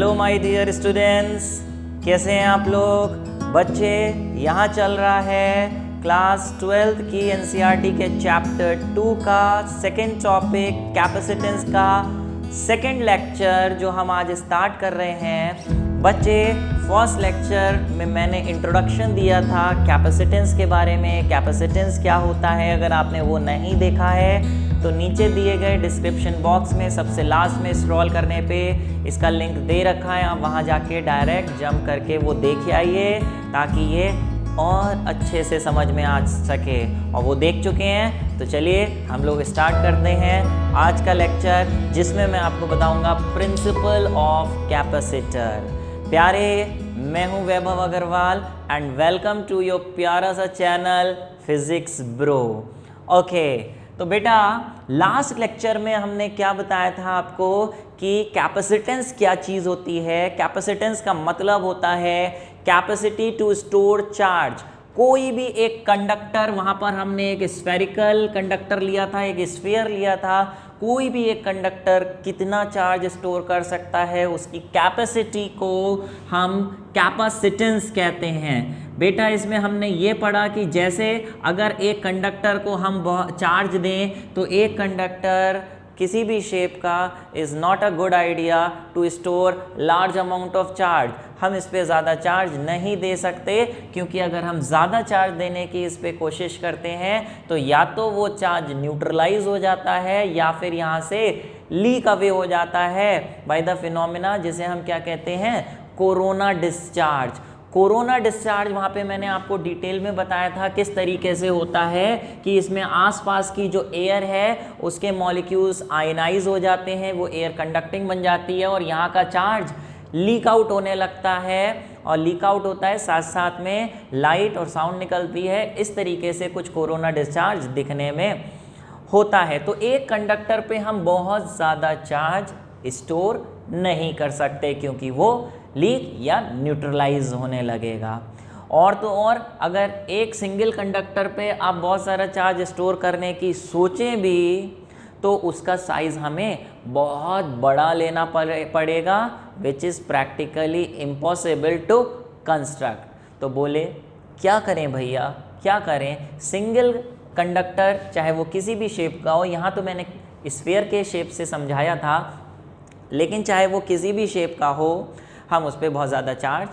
Hello my dear students, कैसे हैं आप लोग बच्चे। यहाँ चल रहा है क्लास 12th की एनसीईआरटी के चैप्टर 2 का सेकंड टॉपिक कैपेसिटेंस का सेकंड लेक्चर जो हम आज स्टार्ट कर रहे हैं। बच्चे, फर्स्ट लेक्चर में मैंने इंट्रोडक्शन दिया था कैपेसिटेंस के बारे में, कैपेसिटेंस क्या होता है। अगर आपने वो नहीं देखा है तो नीचे दिए गए डिस्क्रिप्शन बॉक्स में सबसे लास्ट में स्क्रॉल करने पे इसका लिंक दे रखा है, आप वहाँ जाके डायरेक्ट जंप करके वो देख आइए ताकि ये और अच्छे से समझ में आ सके। और वो देख चुके हैं तो चलिए हम लोग स्टार्ट करते हैं आज का लेक्चर, जिसमें मैं आपको बताऊंगा प्रिंसिपल ऑफ कैपेसिटर। प्यारे, मैं हूं Vaibhav Agrawal and welcome to your प्यारा सा चैनल फिजिक्स ब्रो। ओके, तो बेटा लास्ट लेक्चर में हमने क्या बताया था आपको कि कैपेसिटेंस क्या चीज़ होती है। कैपेसिटेंस का मतलब होता है कैपेसिटी टू स्टोर चार्ज। कोई भी एक कंडक्टर, वहाँ पर हमने एक स्फेरिकल कंडक्टर लिया था, एक स्फीयर लिया था। कोई भी एक कंडक्टर कितना चार्ज स्टोर कर सकता है, उसकी कैपेसिटी को हम कैपेसिटेंस कहते हैं। बेटा इसमें हमने ये पढ़ा कि जैसे अगर एक कंडक्टर को हम चार्ज दें तो एक कंडक्टर किसी भी शेप का is not a good idea to store large amount of charge. हम इस पर ज़्यादा चार्ज नहीं दे सकते, क्योंकि अगर हम ज़्यादा चार्ज देने की इस पर कोशिश करते हैं तो या तो वो चार्ज न्यूट्रलाइज हो जाता है या फिर यहाँ से लीक अवे हो जाता है बाय द फिनोमिना जिसे हम क्या कहते हैं, कोरोना डिस्चार्ज। कोरोना डिस्चार्ज वहाँ पे मैंने आपको डिटेल में बताया था किस तरीके से होता है कि इसमें आसपास की जो एयर है उसके मॉलिक्यूल्स आयनाइज हो जाते हैं, वो एयर कंडक्टिंग बन जाती है और यहाँ का चार्ज लीक आउट होने लगता है। और लीक आउट होता है, साथ साथ में लाइट और साउंड निकलती है। इस तरीके से कुछ कोरोना डिस्चार्ज दिखने में होता है। तो एक कंडक्टर पे हम बहुत ज़्यादा चार्ज स्टोर नहीं कर सकते क्योंकि वो लीक या न्यूट्रलाइज होने लगेगा। और तो और अगर एक सिंगल कंडक्टर पे आप बहुत सारा चार्ज स्टोर करने की सोचें भी तो उसका साइज़ हमें बहुत बड़ा लेना पड़ेगा, which is practically impossible to construct. तो बोले क्या करें भैया, क्या करें। सिंगल कंडक्टर चाहे वो किसी भी शेप का हो, यहाँ तो मैंने स्फीयर के शेप से समझाया था, लेकिन चाहे वो किसी भी शेप का हो, हम उस पर बहुत ज़्यादा चार्ज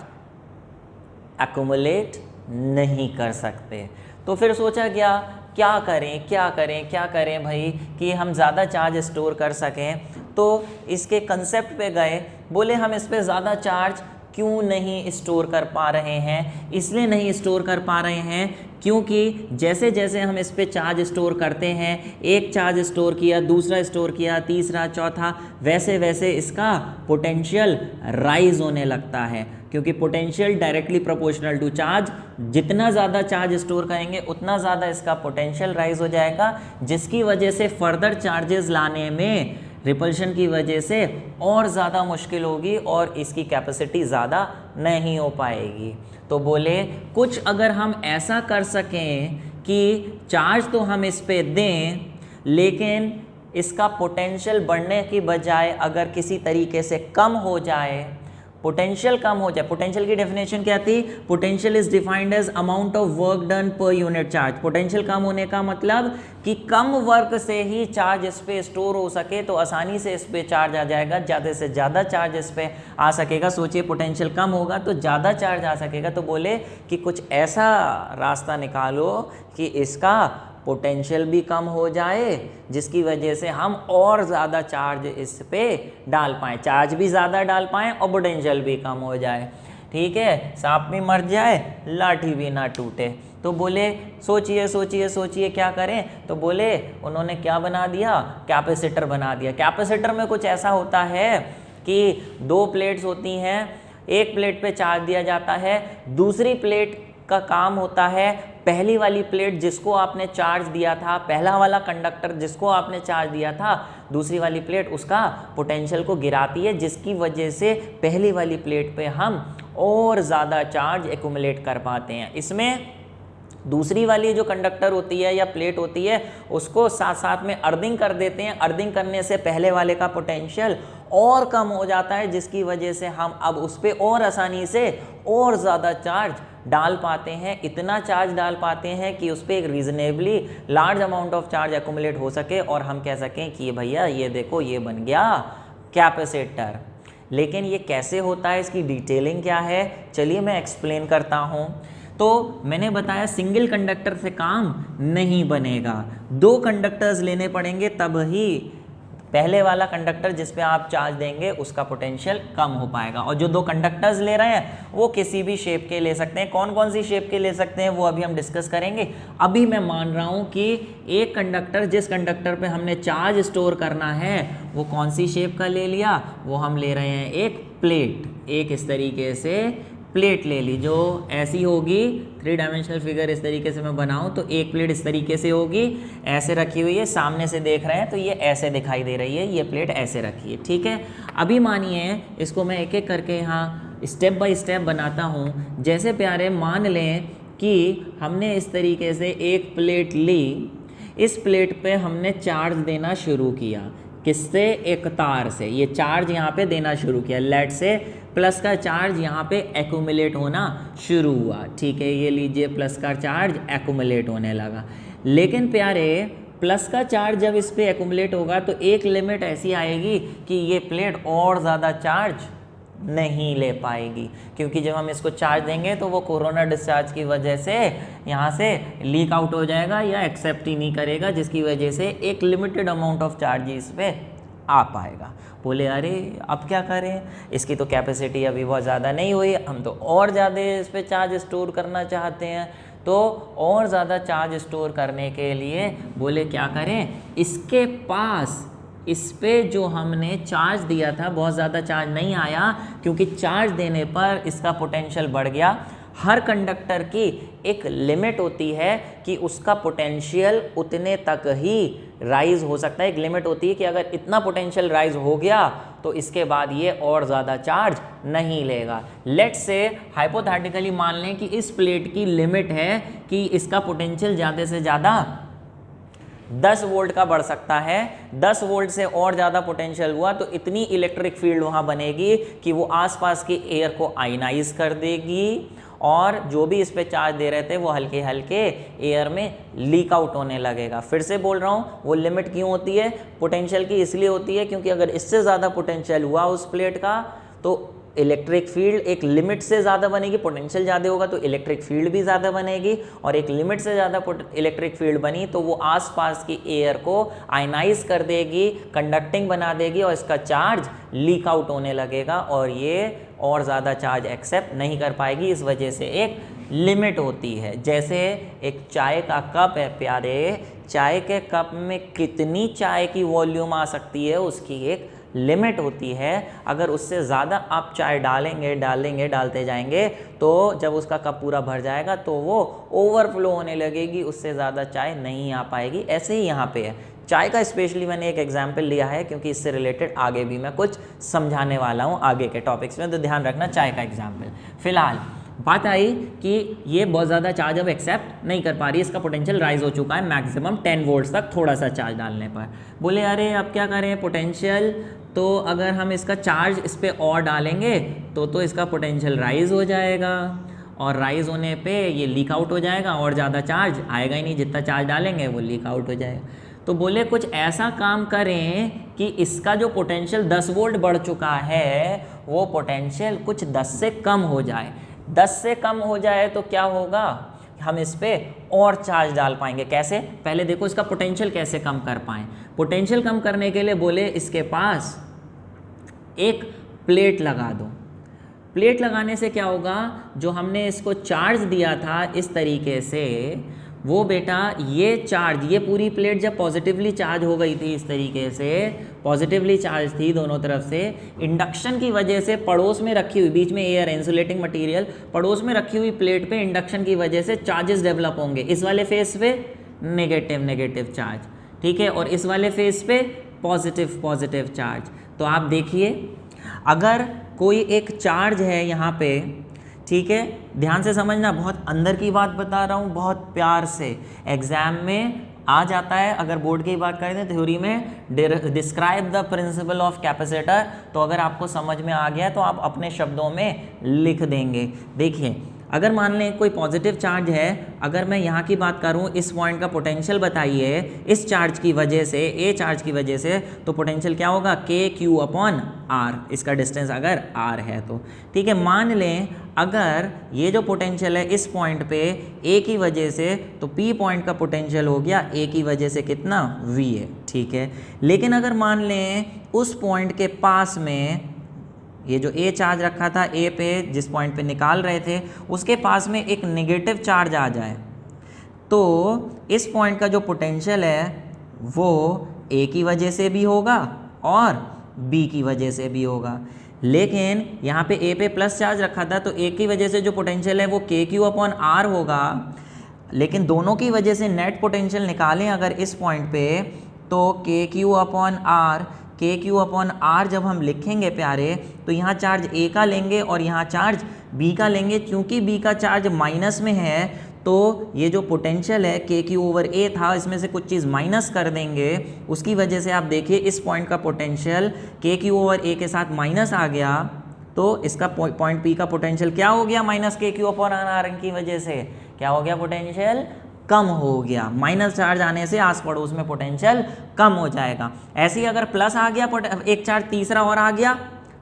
एक्युमुलेट नहीं कर सकते। तो फिर सोचा गया क्या करें क्या करें क्या करें भाई कि हम ज़्यादा चार्ज स्टोर कर सकें। तो इसके कंसेप्ट पे गए, बोले हम इस पर ज़्यादा चार्ज क्यों नहीं स्टोर कर पा रहे हैं। इसलिए नहीं स्टोर कर पा रहे हैं क्योंकि जैसे जैसे हम इस पे चार्ज स्टोर करते हैं, एक चार्ज स्टोर किया, दूसरा स्टोर किया, तीसरा, चौथा, वैसे वैसे इसका पोटेंशियल राइज होने लगता है। क्योंकि potential directly proportional to charge, जितना ज़्यादा चार्ज स्टोर करेंगे उतना ज़्यादा इसका पोटेंशियल राइज हो जाएगा, जिसकी वजह से फर्दर चार्जेस लाने में रिपल्शन की वजह से और ज़्यादा मुश्किल होगी और इसकी कैपेसिटी ज़्यादा नहीं हो पाएगी। तो बोले कुछ अगर हम ऐसा कर सकें कि चार्ज तो हम इस पे दें, लेकिन इसका पोटेंशियल बढ़ने की बजाय अगर किसी तरीके से कम हो जाए, पोटेंशियल कम हो जाए। पोटेंशियल की डेफिनेशन क्या थी? Potential is defined as amount of work done per unit charge. Potential कम होने का मतलब कि कम वर्क से ही चार्ज इस पे स्टोर हो सके, तो आसानी से इस पे चार्ज आ जाएगा, ज़्यादा से ज़्यादा चार्ज इस पे आ सकेगा। सोचिए पोटेंशियल कम होगा तो ज़्यादा चार्ज आ सकेगा। तो बोले कि कुछ ऐसा रास्ता निकालो कि इसका पोटेंशियल भी कम हो जाए, जिसकी वजह से हम और ज़्यादा चार्ज इस पे डाल पाएँ, चार्ज भी ज़्यादा डाल पाएँ और पोटेंशियल भी कम हो जाए। ठीक है, सांप भी मर जाए लाठी भी ना टूटे। तो बोले सोचिए सोचिए सोचिए क्या करें। तो बोले उन्होंने क्या बना दिया, कैपेसिटर बना दिया। कैपेसिटर में कुछ ऐसा होता है कि दो प्लेट्स होती हैं, एक प्लेट पे चार्ज दिया जाता है, दूसरी प्लेट का काम होता है पहली वाली प्लेट जिसको आपने चार्ज दिया था, पहला वाला कंडक्टर जिसको आपने चार्ज दिया था, दूसरी वाली प्लेट उसका पोटेंशियल को गिराती है, जिसकी वजह से पहली वाली प्लेट पे हम और ज़्यादा चार्ज एक्युमुलेट कर पाते हैं। इसमें दूसरी वाली जो कंडक्टर होती है या प्लेट होती है उसको साथ साथ में अर्थिंग कर देते हैं। अर्थिंग करने से पहले वाले का पोटेंशियल और कम हो जाता है, जिसकी वजह से हम अब उस पर और आसानी से और ज़्यादा चार्ज डाल पाते हैं, इतना चार्ज डाल पाते हैं कि उस पर एक reasonably large amount of charge accumulate हो सके और हम कह सकें कि भैया ये देखो ये बन गया कैपेसिटर। लेकिन ये कैसे होता है, इसकी डिटेलिंग क्या है, चलिए मैं एक्सप्लेन करता हूँ। तो मैंने बताया सिंगल कंडक्टर से काम नहीं बनेगा, 2 कंडक्टर्स लेने पड़ेंगे, तब ही पहले वाला कंडक्टर जिस पे आप चार्ज देंगे उसका पोटेंशियल कम हो पाएगा। और जो 2 कंडक्टर्स ले रहे हैं वो किसी भी शेप के ले सकते हैं, कौन कौन सी शेप के ले सकते हैं वो अभी हम डिस्कस करेंगे। अभी मैं मान रहा हूँ कि एक कंडक्टर, जिस कंडक्टर पे हमने चार्ज स्टोर करना है वो कौन सी शेप का ले लिया, वो हम ले रहे हैं एक प्लेट, एक इस तरीके से प्लेट ले ली जो ऐसी होगी, 3 डायमेंशनल फिगर इस तरीके से मैं बनाऊं तो एक प्लेट इस तरीके से होगी, ऐसे रखी हुई है, सामने से देख रहे हैं तो ये ऐसे दिखाई दे रही है, ये प्लेट ऐसे रखी है, ठीक है। अभी मानिए इसको मैं एक एक करके यहाँ स्टेप बाय स्टेप बनाता हूँ। जैसे प्यारे मान लें कि हमने इस तरीके से एक प्लेट ली, इस प्लेट पे हमने चार्ज देना शुरू किया, किससे, एक तार से ये चार्ज यहाँ पे देना शुरू किया, लेट से प्लस का चार्ज यहाँ पे एक्यूमुलेट होना शुरू हुआ, ठीक है, ये लीजिए प्लस का चार्ज एक्यूमुलेट होने लगा। लेकिन प्यारे प्लस का चार्ज जब इस पे एक्यूमुलेट होगा तो एक लिमिट ऐसी आएगी कि ये प्लेट और ज़्यादा चार्ज नहीं ले पाएगी, क्योंकि जब हम इसको चार्ज देंगे तो वो कोरोना डिस्चार्ज की वजह से यहाँ से लीक आउट हो जाएगा या एक्सेप्ट ही नहीं करेगा, जिसकी वजह से एक लिमिटेड अमाउंट ऑफ चार्ज इस पे आ पाएगा। बोले अरे अब क्या करें, इसकी तो कैपेसिटी अभी बहुत ज़्यादा नहीं हुई, हम तो और ज़्यादा इस पर चार्ज स्टोर करना चाहते हैं। तो और ज़्यादा चार्ज स्टोर करने के लिए बोले क्या करें, इसके पास इस पे जो हमने चार्ज दिया था बहुत ज़्यादा चार्ज नहीं आया, क्योंकि चार्ज देने पर इसका पोटेंशियल बढ़ गया। हर कंडक्टर की एक लिमिट होती है कि उसका पोटेंशियल उतने तक ही राइज हो सकता है, एक लिमिट होती है कि अगर इतना पोटेंशियल राइज हो गया तो इसके बाद ये और ज़्यादा चार्ज नहीं लेगा। लेट्स से हाइपोथेटिकली मान लें कि इस प्लेट की लिमिट है कि इसका पोटेंशियल ज़्यादा से ज़्यादा 10 वोल्ट का बढ़ सकता है। 10 वोल्ट से और ज़्यादा पोटेंशियल हुआ तो इतनी इलेक्ट्रिक फील्ड वहाँ बनेगी कि वो आसपास की एयर को आयनाइज कर देगी और जो भी इस पे चार्ज दे रहे थे वो हल्के हल्के एयर में लीक आउट होने लगेगा। फिर से बोल रहा हूँ, वो लिमिट क्यों होती है, पोटेंशियल की इसलिए होती है क्योंकि अगर इससे ज़्यादा पोटेंशियल हुआ उस प्लेट का तो इलेक्ट्रिक फील्ड एक लिमिट से ज़्यादा बनेगी, पोटेंशियल ज़्यादा होगा तो इलेक्ट्रिक फील्ड भी ज़्यादा बनेगी, और एक लिमिट से ज़्यादा इलेक्ट्रिक फील्ड बनी तो वो आसपास की एयर को आयनाइज कर देगी, कंडक्टिंग बना देगी और इसका चार्ज लीक आउट होने लगेगा और ये और ज़्यादा चार्ज एक्सेप्ट नहीं कर पाएगी। इस वजह से एक लिमिट होती है। जैसे एक चाय का कप है प्यारे, चाय के कप में कितनी चाय की वॉल्यूम आ सकती है उसकी एक लिमिट होती है। अगर उससे ज़्यादा आप चाय डालते जाएंगे तो जब उसका कप पूरा भर जाएगा तो वो ओवरफ्लो होने लगेगी, उससे ज़्यादा चाय नहीं आ पाएगी। ऐसे ही यहाँ पे है, चाय का स्पेशली मैंने एक एग्जाम्पल लिया है क्योंकि इससे रिलेटेड आगे भी मैं कुछ समझाने वाला हूँ आगे के टॉपिक्स में, तो ध्यान रखना चाय का एग्जाम्पल। फिलहाल बात आई कि ये बहुत ज़्यादा चार्ज अब एक्सेप्ट नहीं कर पा रही है, इसका पोटेंशियल राइज हो चुका है मैक्सिमम 10 वोल्ट्स तक थोड़ा सा चार्ज डालने पर। बोले अरे अब क्या करें, पोटेंशियल तो अगर हम इसका चार्ज इस पर और डालेंगे तो इसका पोटेंशियल राइज हो जाएगा और राइज होने पे ये लीक आउट हो जाएगा और ज़्यादा चार्ज आएगा ही नहीं, जितना चार्ज डालेंगे वो लीक आउट हो जाएगा। तो बोले कुछ ऐसा काम करें कि इसका जो पोटेंशियल 10 वोल्ट बढ़ चुका है वो पोटेंशियल कुछ 10 से कम हो जाए। 10 से कम हो जाए तो क्या होगा, हम इस पर और चार्ज डाल पाएंगे। कैसे, पहले देखो इसका पोटेंशियल कैसे कम कर पाएँ। पोटेंशियल कम करने के लिए बोले इसके पास एक प्लेट लगा दो। प्लेट लगाने से क्या होगा, जो हमने इसको चार्ज दिया था इस तरीके से, वो बेटा ये चार्ज, ये पूरी प्लेट जब पॉजिटिवली चार्ज हो गई थी इस तरीके से, पॉजिटिवली चार्ज थी दोनों तरफ से, इंडक्शन की वजह से पड़ोस में रखी हुई, बीच में एयर इंसुलेटिंग मटेरियल, पड़ोस में रखी हुई प्लेट पे इंडक्शन की वजह से चार्जेस डेवलप होंगे। इस वाले फेस पे नेगेटिव चार्ज, ठीक है, और इस वाले फेस पे पॉजिटिव चार्ज। तो आप देखिए अगर कोई एक चार्ज है यहाँ पे, ठीक है, ध्यान से समझना, बहुत अंदर की बात बता रहा हूँ, बहुत प्यार से। एग्जाम में आ जाता है। अगर बोर्ड की बात करें तो थ्योरी में describe the principle of capacitor, तो अगर आपको समझ में आ गया तो आप अपने शब्दों में लिख देंगे। देखिए अगर मान लें कोई पॉजिटिव चार्ज है, अगर मैं यहाँ की बात करूँ, इस पॉइंट का पोटेंशियल बताइए इस चार्ज की वजह से, ए चार्ज की वजह से, तो पोटेंशियल क्या होगा, के क्यू अपॉन आर, इसका डिस्टेंस अगर आर है तो ठीक है। मान लें अगर ये जो पोटेंशियल है इस पॉइंट पे ए की वजह से, तो पी पॉइंट का पोटेंशियल हो गया ए की वजह से कितना, वी है, ठीक है। लेकिन अगर मान लें उस पॉइंट के पास में ये जो ए चार्ज रखा था ए पे, जिस पॉइंट पे निकाल रहे थे, उसके पास में एक नेगेटिव चार्ज आ जाए, तो इस पॉइंट का जो पोटेंशियल है वो ए की वजह से भी होगा और बी की वजह से भी होगा। लेकिन यहाँ पे ए पे प्लस चार्ज रखा था, तो ए की वजह से जो पोटेंशियल है वो के क्यू अपॉन आर होगा। लेकिन दोनों की वजह से नेट पोटेंशियल निकालें अगर इस पॉइंट पे, तो के क्यू अपॉन आर, के क्यू अपॉन आर जब हम लिखेंगे प्यारे, तो यहाँ चार्ज ए का लेंगे और यहाँ चार्ज बी का लेंगे। क्योंकि बी का चार्ज माइनस में है, तो ये जो पोटेंशियल है के क्यू ओवर ए था, इसमें से कुछ चीज़ माइनस कर देंगे, उसकी वजह से आप देखिए इस पॉइंट का पोटेंशियल के क्यू ओवर ए के साथ माइनस आ गया, तो इसका पॉइंट पी का पोटेंशियल क्या हो गया, माइनस के क्यू अपॉन आर की वजह से क्या हो गया, पोटेंशियल कम हो गया। माइनस चार्ज आने से आस पड़ोस में पोटेंशियल कम हो जाएगा। ऐसे ही अगर प्लस आ गया, एक चार्ज तीसरा और आ गया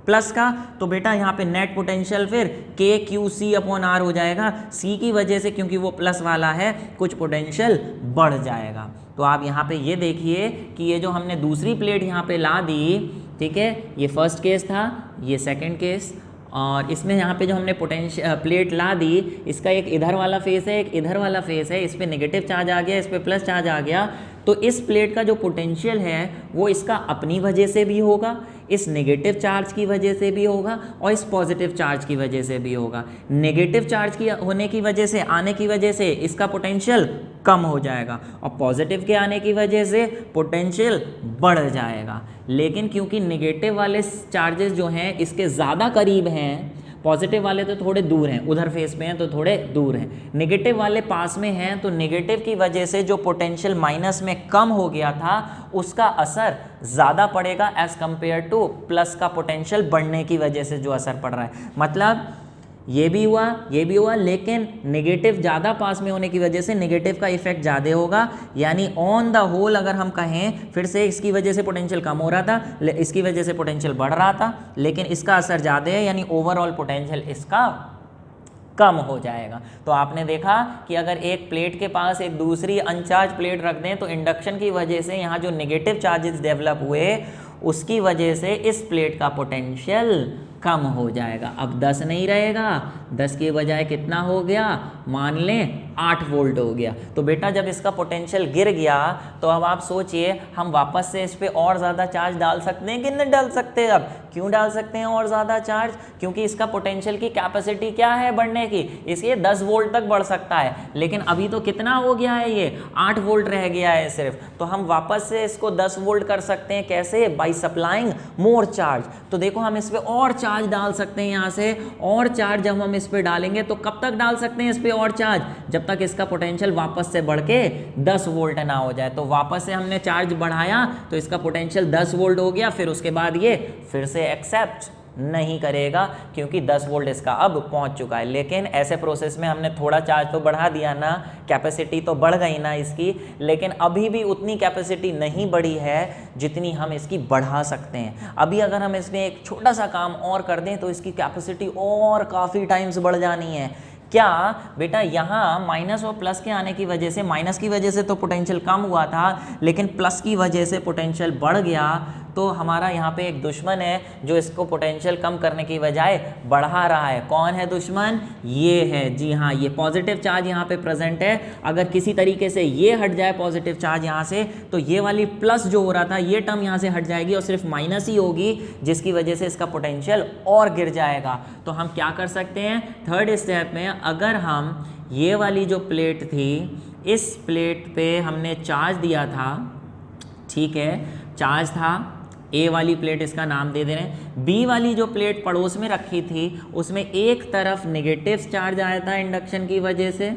प्लस का, तो बेटा यहाँ पे नेट पोटेंशियल फिर के क्यू सी अपॉन आर हो जाएगा। सी की वजह से, क्योंकि वो प्लस वाला है, कुछ पोटेंशियल बढ़ जाएगा। तो आप यहाँ पे ये देखिए कि ये जो हमने दूसरी प्लेट यहाँ पे ला दी, ठीक है, ये फर्स्ट केस था, ये सेकंड केस, और इसमें यहाँ पे जो हमने प्लेट ला दी, इसका एक इधर वाला फेस है, एक इधर वाला फेस है, इस पे नेगेटिव चार्ज आ गया, इस पे प्लस चार्ज आ गया, तो इस प्लेट का जो पोटेंशियल है वो इसका अपनी वजह से भी होगा, इस नेगेटिव चार्ज की वजह से भी होगा और इस पॉजिटिव चार्ज की वजह से भी होगा। नेगेटिव चार्ज की होने की वजह से, आने की वजह से इसका पोटेंशियल कम हो जाएगा और पॉजिटिव के आने की वजह से पोटेंशियल बढ़ जाएगा। लेकिन क्योंकि नेगेटिव वाले चार्जेस जो हैं इसके ज़्यादा करीब हैं, पॉजिटिव वाले तो थोड़े दूर हैं, उधर फेस पे हैं तो थोड़े दूर हैं, नेगेटिव वाले पास में हैं, तो नेगेटिव की वजह से जो पोटेंशियल माइनस में कम हो गया था उसका असर ज़्यादा पड़ेगा एज़ कंपेयर टू प्लस का पोटेंशियल बढ़ने की वजह से जो असर पड़ रहा है। मतलब ये भी हुआ, लेकिन नेगेटिव ज़्यादा पास में होने की वजह से नेगेटिव का इफेक्ट ज़्यादा होगा। यानी ऑन द होल अगर हम कहें, फिर से इसकी वजह से पोटेंशियल कम हो रहा था, इसकी वजह से पोटेंशियल बढ़ रहा था, लेकिन इसका असर ज़्यादा है, यानी ओवरऑल पोटेंशियल इसका कम हो जाएगा। तो आपने देखा कि अगर एक प्लेट के पास एक दूसरी अनचार्ज प्लेट रख दें, तो इंडक्शन की वजह से यहाँ जो नेगेटिव चार्जेस डेवलप हुए, उसकी वजह से इस प्लेट का पोटेंशियल कम हो जाएगा। अब 10 नहीं रहेगा, 10 के बजाय कितना हो गया, मान लें 8 वोल्ट हो गया। तो बेटा जब इसका पोटेंशियल गिर गया, तो अब आप सोचिए हम वापस से इस पे और ज़्यादा चार्ज डाल सकते हैं कि नहीं डाल सकते। अब क्यों डाल सकते हैं और ज़्यादा चार्ज, क्योंकि इसका पोटेंशियल की कैपेसिटी क्या है बढ़ने की, इसलिए 10 वोल्ट तक बढ़ सकता है। लेकिन अभी तो कितना हो गया है, ये 8 वोल्ट रह गया है सिर्फ, तो हम वापस से इसको 10 वोल्ट कर सकते हैं। कैसे, बाई सप्लाइंग मोर चार्ज। तो देखो हम इस पर और चार्ज डाल सकते हैं, यहाँ से और चार्ज जब हम इस पर डालेंगे, तो कब तक डाल सकते हैं इस पर और चार्ज, जब तक इसका पोटेंशियल वापस से बढ़ के 10 वोल्ट ना हो जाए। तो वापस से हमने चार्ज बढ़ाया तो इसका पोटेंशियल 10 वोल्ट हो गया, फिर उसके बाद ये फिर से एक्सेप्ट नहीं करेगा क्योंकि 10 वोल्ट इसका अब पहुंच चुका है। लेकिन ऐसे प्रोसेस में हमने थोड़ा चार्ज तो बढ़ा दिया ना, कैपेसिटी तो बढ़ गई ना इसकी, लेकिन अभी भी उतनी कैपेसिटी नहीं बढ़ी है जितनी हम इसकी बढ़ा सकते हैं। अभी अगर हम इसमें एक छोटा सा काम और कर दें तो इसकी कैपेसिटी और काफ़ी टाइम्स बढ़ जानी है। क्या बेटा, यहाँ माइनस और प्लस के आने की वजह से, माइनस की वजह से तो पोटेंशियल कम हुआ था, लेकिन प्लस की वजह से पोटेंशियल बढ़ गया। तो हमारा यहाँ पे एक दुश्मन है जो इसको पोटेंशियल कम करने की बजाय बढ़ा रहा है। कौन है दुश्मन, ये है, जी हाँ, ये पॉजिटिव चार्ज यहाँ पे प्रेजेंट है। अगर किसी तरीके से ये हट जाए पॉजिटिव चार्ज यहाँ से, तो ये वाली प्लस जो हो रहा था ये टर्म यहाँ से हट जाएगी और सिर्फ माइनस ही होगी, जिसकी वजह से इसका पोटेंशियल और गिर जाएगा। तो हम क्या कर सकते हैं, थर्ड स्टेप में अगर हम ये वाली जो प्लेट थी, इस प्लेट पे हमने चार्ज दिया था, ठीक है, चार्ज था, ए वाली प्लेट इसका नाम दे दे रहे हैं, बी वाली जो प्लेट पड़ोस में रखी थी उसमें एक तरफ नेगेटिव चार्ज आया था इंडक्शन की वजह से,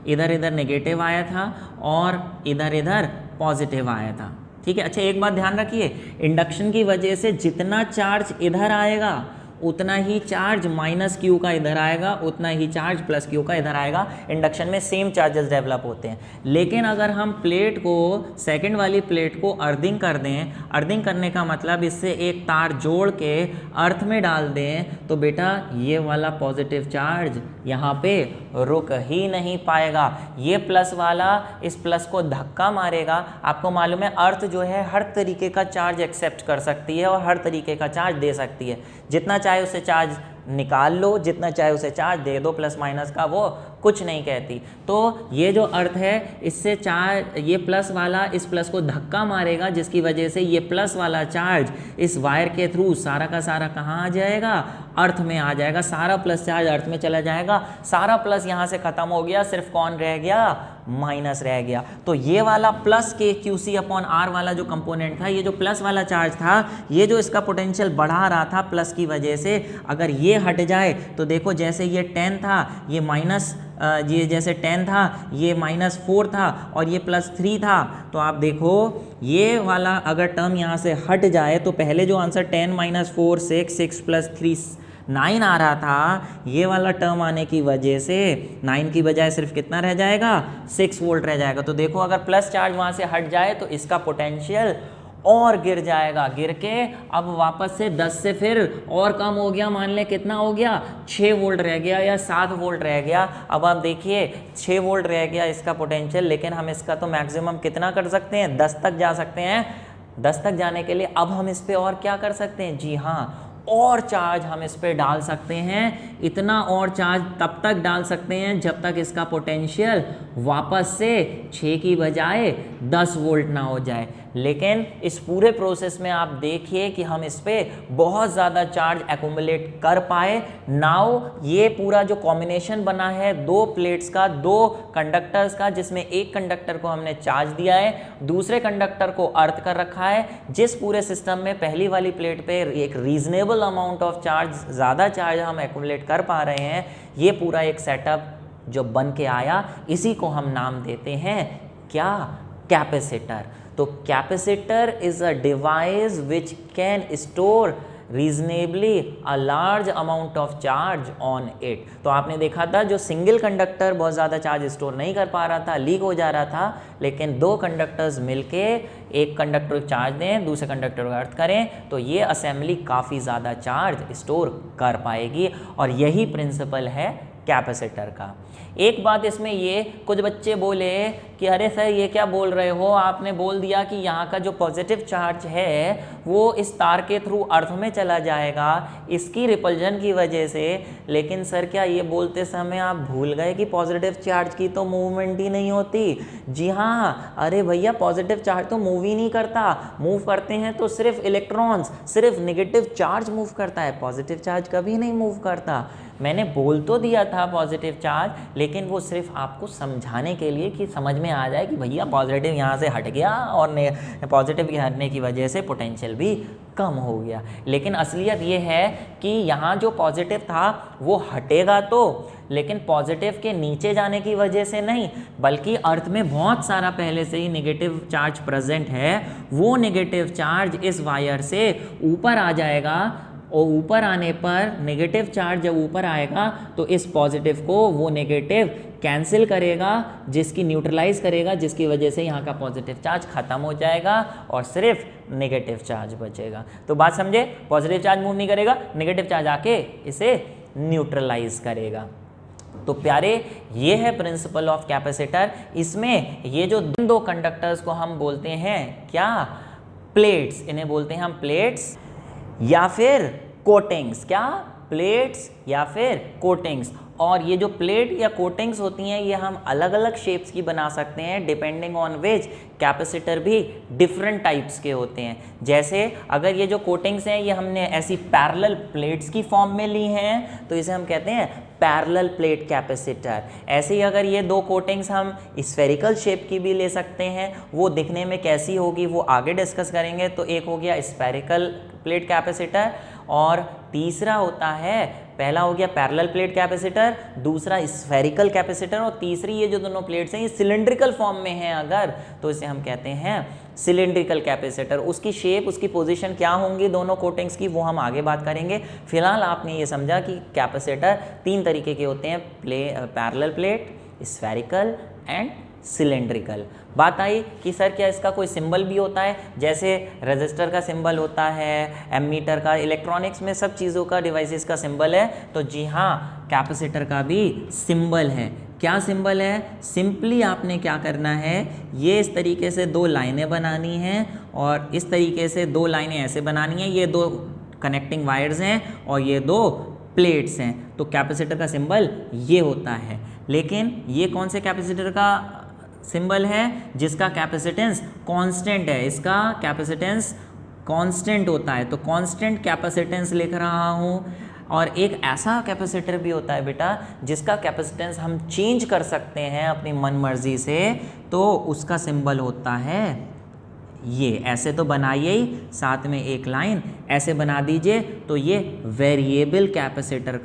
इधर इधर नेगेटिव आया था और इधर इधर पॉजिटिव आया था। ठीक है। अच्छा, एक बात ध्यान रखिए, इंडक्शन की वजह से जितना चार्ज इधर आएगा उतना ही चार्ज माइनस क्यू का इधर आएगा, उतना ही चार्ज प्लस क्यू का इधर आएगा। इंडक्शन में सेम चार्जेस डेवलप होते हैं। लेकिन अगर हम प्लेट को, सेकंड वाली प्लेट को अर्थिंग कर दें, अर्थिंग करने का मतलब इससे एक तार जोड़ के अर्थ में डाल दें, तो बेटा ये वाला पॉजिटिव चार्ज यहाँ पे रुक ही नहीं पाएगा। ये प्लस वाला इस प्लस को धक्का मारेगा। आपको मालूम है अर्थ जो है हर तरीके का चार्ज एक्सेप्ट कर सकती है और हर तरीके का चार्ज दे सकती है। जितना चाहे उसे चार्ज निकाल लो, जितना चाहे उसे चार्ज दे दो, प्लस माइनस का वो कुछ नहीं कहती। तो ये जो अर्थ है इससे चार्ज, ये प्लस वाला इस प्लस को धक्का मारेगा, जिसकी वजह से ये प्लस वाला चार्ज इस वायर के थ्रू सारा का सारा कहाँ आ जाएगा, अर्थ में आ जाएगा। सारा प्लस चार्ज अर्थ में चला जाएगा। सारा प्लस यहाँ से ख़त्म हो गया, सिर्फ कौन रह गया, माइनस रह गया। तो ये वाला प्लस के QC अपॉन R वाला जो कंपोनेंट था, ये जो प्लस वाला चार्ज था, ये जो इसका पोटेंशियल बढ़ा रहा था प्लस की वजह से, अगर ये हट जाए तो देखो जैसे ये 10 था, ये माइनस, ये जैसे 10 था ये -4 था और ये +3 था। तो आप देखो ये वाला अगर टर्म यहाँ से हट जाए तो पहले जो आंसर 10 - 4 6 + 3 9 आ रहा था, ये वाला टर्म आने की वजह से 9 की बजाय सिर्फ कितना रह जाएगा, 6 वोल्ट रह जाएगा। तो देखो अगर प्लस चार्ज वहाँ से हट जाए तो इसका पोटेंशियल और गिर जाएगा, गिर के अब वापस से 10 से फिर और कम हो गया, मान लें कितना हो गया, 6 वोल्ट रह गया या 7 वोल्ट रह गया। अब आप देखिए 6 वोल्ट रह गया इसका पोटेंशियल, लेकिन हम इसका तो मैक्सिमम कितना कर सकते हैं, 10 तक जा सकते हैं। 10 तक जाने के लिए अब हम इस पर और क्या कर सकते हैं, जी हाँ, और चार्ज हम इस पे डाल सकते हैं। इतना और चार्ज तब तक डाल सकते हैं जब तक इसका पोटेंशियल वापस से 6 की बजाय 10 वोल्ट ना हो जाए। लेकिन इस पूरे प्रोसेस में आप देखिए कि हम इस पे बहुत ज़्यादा चार्ज एक्यूमुलेट कर पाए। नाउ ये पूरा जो कॉम्बिनेशन बना है दो प्लेट्स का, दो कंडक्टर्स का, जिसमें एक कंडक्टर को हमने चार्ज दिया है, दूसरे कंडक्टर को अर्थ कर रखा है। जिस पूरे सिस्टम में पहली वाली प्लेट पे एक रीजनेबल अमाउंट ऑफ चार्ज, ज़्यादा चार्ज हम एक्यूमुलेट कर पा रहे हैं, ये पूरा एक सेटअप जो बन के आया, इसी को हम नाम देते हैं क्या, कैपेसिटर। तो capacitor is a device which can store reasonably a large amount of charge on it. तो आपने देखा था जो सिंगल कंडक्टर बहुत ज़्यादा चार्ज स्टोर नहीं कर पा रहा था, लीक हो जा रहा था, लेकिन दो कंडक्टर्स मिलके एक कंडक्टर को चार्ज दें, दूसरे कंडक्टर को अर्थ करें, तो ये असेंबली काफ़ी ज़्यादा चार्ज स्टोर कर पाएगी। और यही प्रिंसिपल है कैपेसिटर का। एक बात इसमें ये, कुछ बच्चे बोले कि अरे सर ये क्या बोल रहे हो, आपने बोल दिया कि यहाँ का जो पॉजिटिव चार्ज है वो इस तार के थ्रू अर्थ में चला जाएगा इसकी रिपल्जन की वजह से, लेकिन सर क्या ये बोलते समय आप भूल गए कि पॉजिटिव चार्ज की तो मूवमेंट ही नहीं होती। जी हाँ, अरे भैया पॉजिटिव चार्ज तो मूव ही नहीं करता, मूव करते हैं तो सिर्फ इलेक्ट्रॉन्स, सिर्फ नेगेटिव चार्ज मूव करता है, पॉजिटिव चार्ज कभी नहीं मूव करता। मैंने बोल तो दिया था पॉजिटिव चार्ज, लेकिन वो सिर्फ आपको समझाने के लिए कि समझ में आ जाए कि भैया पॉजिटिव यहाँ से हट गया और पॉजिटिव के हटने की वजह से पोटेंशियल भी कम हो गया। लेकिन असलियत ये है कि यहाँ जो पॉजिटिव था वो हटेगा तो, लेकिन पॉजिटिव के नीचे जाने की वजह से नहीं, बल्कि अर्थ में बहुत सारा पहले से ही नेगेटिव चार्ज प्रेजेंट है। वो नेगेटिव चार्ज इस वायर से ऊपर आ जाएगा और ऊपर आने पर नेगेटिव चार्ज जब ऊपर आएगा तो इस पॉजिटिव को वो नेगेटिव कैंसिल करेगा, जिसकी न्यूट्रलाइज करेगा, जिसकी वजह से यहाँ का पॉजिटिव चार्ज खत्म हो जाएगा और सिर्फ नेगेटिव चार्ज बचेगा। तो बात समझे, पॉजिटिव चार्ज मूव नहीं करेगा, नेगेटिव चार्ज आके इसे न्यूट्रलाइज करेगा। तो प्यारे ये है प्रिंसिपल ऑफ कैपेसिटर। इसमें ये जो दो कंडक्टर्स को हम बोलते हैं क्या, प्लेट्स, इन्हें बोलते हैं हम प्लेट्स या फिर कोटिंग्स। क्या, प्लेट्स या फिर कोटिंग्स। और ये जो प्लेट या कोटिंग्स होती हैं ये हम अलग अलग शेप्स की बना सकते हैं, डिपेंडिंग ऑन विच कैपेसिटर भी डिफरेंट टाइप्स के होते हैं। जैसे अगर ये जो कोटिंग्स हैं ये हमने ऐसी पैरेलल प्लेट्स की फॉर्म में ली हैं तो इसे हम कहते हैं पैरेलल प्लेट कैपेसिटर। ऐसे ही अगर ये दो कोटिंग्स हम स्फेरिकल शेप की भी ले सकते हैं, वो दिखने में कैसी होगी वो आगे डिस्कस करेंगे। तो एक हो गया स्फेरिकल प्लेट कैपेसिटर और तीसरा होता है पहला हो गया पैरेलल प्लेट कैपेसिटर, दूसरा स्फेरिकल कैपेसिटर, और तीसरी ये जो दोनों प्लेट्स हैं ये सिलिंड्रिकल फॉर्म में हैं अगर, तो इसे हम कहते हैं सिलिंड्रिकल कैपेसिटर। उसकी शेप, उसकी पोजीशन क्या होंगी दोनों कोटिंग्स की, वो हम आगे बात करेंगे। फिलहाल आपने ये समझा कि कैपेसिटर 3 तरीके के होते हैं, parallel plate, spherical and cylindrical. बात आई कि सर क्या इसका कोई सिंबल भी होता है, जैसे रजिस्टर का सिंबल होता है, एमीटर का, इलेक्ट्रॉनिक्स में सब चीज़ों का, डिवाइसेस का सिंबल है, तो जी हाँ कैपेसिटर का भी सिंबल है। क्या सिंबल है? सिंपली आपने क्या करना है, ये इस तरीके से 2 लाइनें बनानी हैं और इस तरीके से 2 लाइनें ऐसे बनानी हैं, ये 2 कनेक्टिंग वायर्स हैं और ये 2 प्लेट्स हैं, तो कैपेसिटर का सिंबल ये होता है। लेकिन ये कौन से कैपेसिटर का सिंबल है? जिसका कैपेसिटेंस कांस्टेंट है, इसका कैपेसिटेंस कांस्टेंट होता है, तो कांस्टेंट कैपेसिटेंस लिख रहा हूँ। और एक ऐसा कैपेसिटर भी होता है बेटा जिसका कैपेसिटेंस हम चेंज कर सकते हैं अपनी मन मर्जी से, तो उसका सिंबल होता है ये। ऐसे तो बनाइए ही, साथ में एक लाइन ऐसे बना दीजिए, तो ये वेरिएबल कैपेसिटर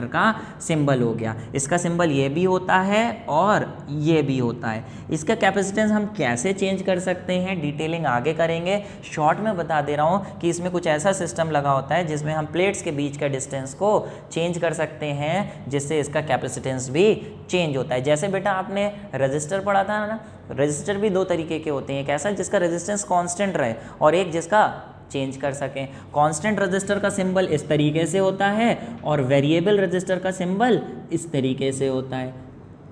का सिंबल हो गया। इसका सिंबल ये भी होता है और ये भी होता है। इसका कैपेसिटेंस हम कैसे चेंज कर सकते हैं, डिटेलिंग आगे करेंगे। शॉर्ट में बता दे रहा हूँ कि इसमें कुछ ऐसा सिस्टम लगा होता है जिसमें हम प्लेट्स के बीच का डिस्टेंस को चेंज कर सकते हैं, जिससे इसका कैपेसिटेंस भी चेंज होता है। जैसे बेटा आपने रजिस्टर पढ़ा था ना, रजिस्टर भी 2 तरीके के होते हैं, एक ऐसा जिसका रेजिस्टेंस कांस्टेंट रहे और एक जिसका चेंज कर सकें। कांस्टेंट रजिस्टर का सिंबल इस तरीके से होता है और वेरिएबल रजिस्टर का सिंबल इस तरीके से होता है।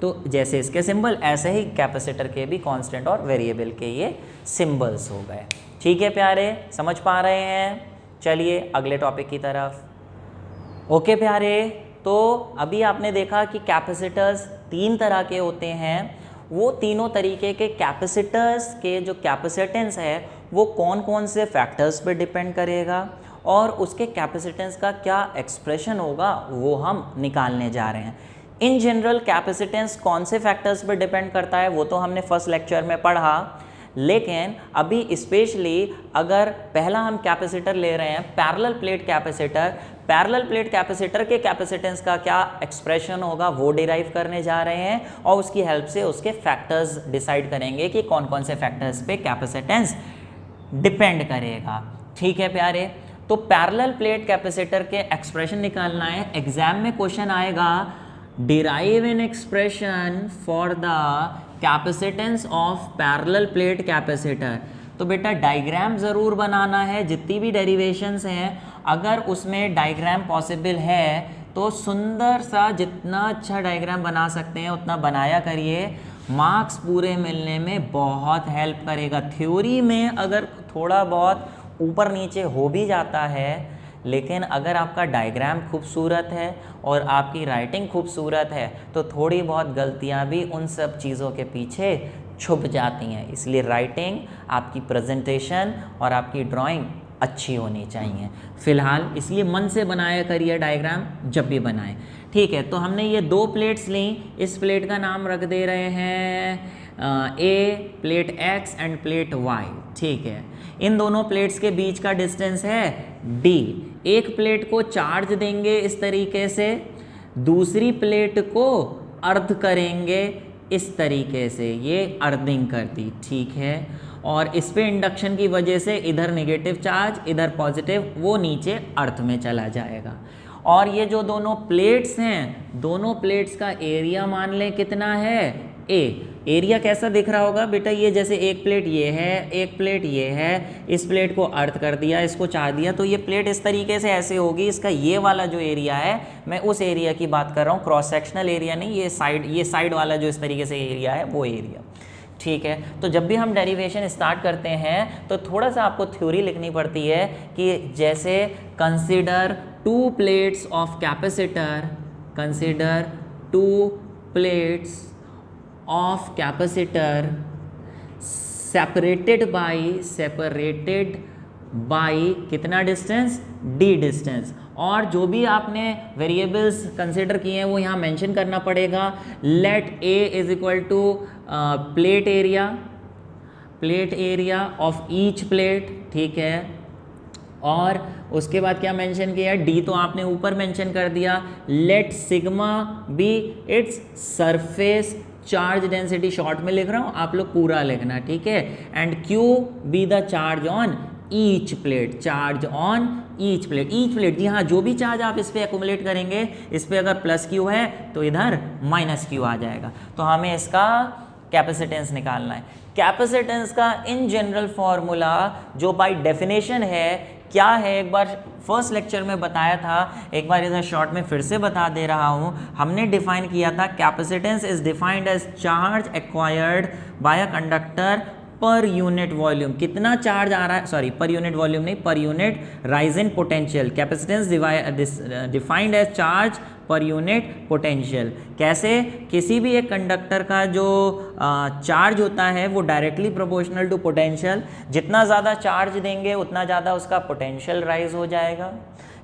तो जैसे इसके सिंबल, ऐसे ही कैपेसिटर के भी कांस्टेंट और वेरिएबल के ये सिंबल्स हो गए। ठीक है प्यारे, समझ पा रहे हैं? चलिए अगले टॉपिक की तरफ। ओके प्यारे, तो अभी आपने देखा कि कैपेसिटर्स 3 तरह के होते हैं। वो तीनों तरीके के कैपेसिटर्स के जो कैपेसिटेंस है वो कौन कौन से फैक्टर्स पे डिपेंड करेगा और उसके कैपेसिटेंस का क्या एक्सप्रेशन होगा वो हम निकालने जा रहे हैं। इन जनरल कैपेसिटेंस कौन से फैक्टर्स पे डिपेंड करता है वो तो हमने फर्स्ट लेक्चर में पढ़ा, लेकिन अभी स्पेशली अगर पहला हम कैपेसिटर ले रहे हैं parallel plate capacitor, parallel plate capacitor के कैपेसिटेंस का क्या एक्सप्रेशन होगा वो डिराइव करने जा रहे हैं और उसकी हेल्प से उसके फैक्टर्स डिसाइड करेंगे कि कौन कौन से फैक्टर्स पे कैपेसिटेंस डिपेंड करेगा। ठीक है प्यारे, तो पैरेलल प्लेट कैपेसिटर के एक्सप्रेशन निकालना है। एग्जाम में क्वेश्चन आएगा, derive an expression for the capacitance of parallel plate capacitor. तो बेटा डायग्राम ज़रूर बनाना है, जितनी भी डेरिवेशंस हैं अगर उसमें डायग्राम पॉसिबल है तो सुंदर सा, जितना अच्छा डायग्राम बना सकते हैं उतना बनाया करिए। मार्क्स पूरे मिलने में बहुत हेल्प करेगा। थ्योरी में अगर थोड़ा बहुत ऊपर नीचे हो भी जाता है, लेकिन अगर आपका डायग्राम खूबसूरत है और आपकी राइटिंग खूबसूरत है तो थोड़ी बहुत गलतियां भी उन सब चीज़ों के पीछे छुप जाती हैं। इसलिए राइटिंग, आपकी प्रेजेंटेशन और आपकी ड्राइंग अच्छी होनी चाहिए। फिलहाल इसलिए मन से बनाया करिए डायग्राम जब भी बनाएं। ठीक है, तो हमने ये 2 प्लेट्स ली, इस प्लेट का नाम रख दे रहे हैं A, plate X and plate Y. ठीक है, इन दोनों प्लेट्स के बीच का डिस्टेंस है डी। एक प्लेट को चार्ज देंगे इस तरीके से, दूसरी प्लेट को अर्ध करेंगे इस तरीके से, ये अर्थिंग कर दी। ठीक है, और इस पे इंडक्शन की वजह से इधर नेगेटिव चार्ज, इधर पॉजिटिव, वो नीचे अर्थ में चला जाएगा। और ये जो दोनों प्लेट्स हैं, दोनों प्लेट्स का एरिया मान लें कितना है, ए। एरिया कैसा दिख रहा होगा बेटा, ये जैसे एक प्लेट ये है, एक प्लेट ये है, इस प्लेट को अर्थ कर दिया, इसको चार्ज दिया, तो ये प्लेट इस तरीके से ऐसे होगी। इसका ये वाला जो एरिया है, मैं उस एरिया की बात कर रहा हूँ, क्रॉस सेक्शनल एरिया नहीं, ये साइड वाला जो इस तरीके से एरिया है वो एरिया। ठीक है, तो जब भी हम डेरिवेशन स्टार्ट करते हैं तो थोड़ा सा आपको थ्योरी लिखनी पड़ती है कि जैसे consider 2 plates of capacitor, consider 2 plates of capacitor separated by कितना डिस्टेंस, डी डिस्टेंस। और जो भी आपने वेरिएबल्स कंसिडर किए हैं वो यहाँ मेंशन करना पड़ेगा। Let A is equal to plate area of each plate. ठीक है, और उसके बाद क्या मेंशन किया, डी तो आपने ऊपर मेंशन कर दिया, let sigma B it's surface charge density, short में लिख रहा हूँ, आप लोग पूरा लिखना, ठीक है, and Q be the charge on each plate, charge on each plate, each plate, जी हाँ, जो भी चार्ज आप इस पर एक्यूमुलेट करेंगे, इस पर अगर प्लस क्यू है तो इधर माइनस क्यू आ जाएगा। तो हमें इसका कैपेसिटेंस निकालना है। कैपेसिटेंस का इन जनरल फॉर्मूला जो बाय डेफिनेशन है क्या है, एक बार फर्स्ट लेक्चर में बताया था, एक बार इधर शॉर्ट में फिर से बता दे रहा हूँ। हमने डिफाइन किया था capacitance is defined as charge acquired by a conductor per unit volume, कितना चार्ज आ रहा है, सॉरी पर यूनिट वॉल्यूम नहीं, per unit rise in potential. Capacitance defined as charge per unit potential. कैसे, किसी भी एक कंडक्टर का जो चार्ज होता है वो डायरेक्टली प्रोपोर्शनल टू पोटेंशियल, जितना ज़्यादा चार्ज देंगे उतना ज़्यादा उसका पोटेंशियल राइज हो जाएगा,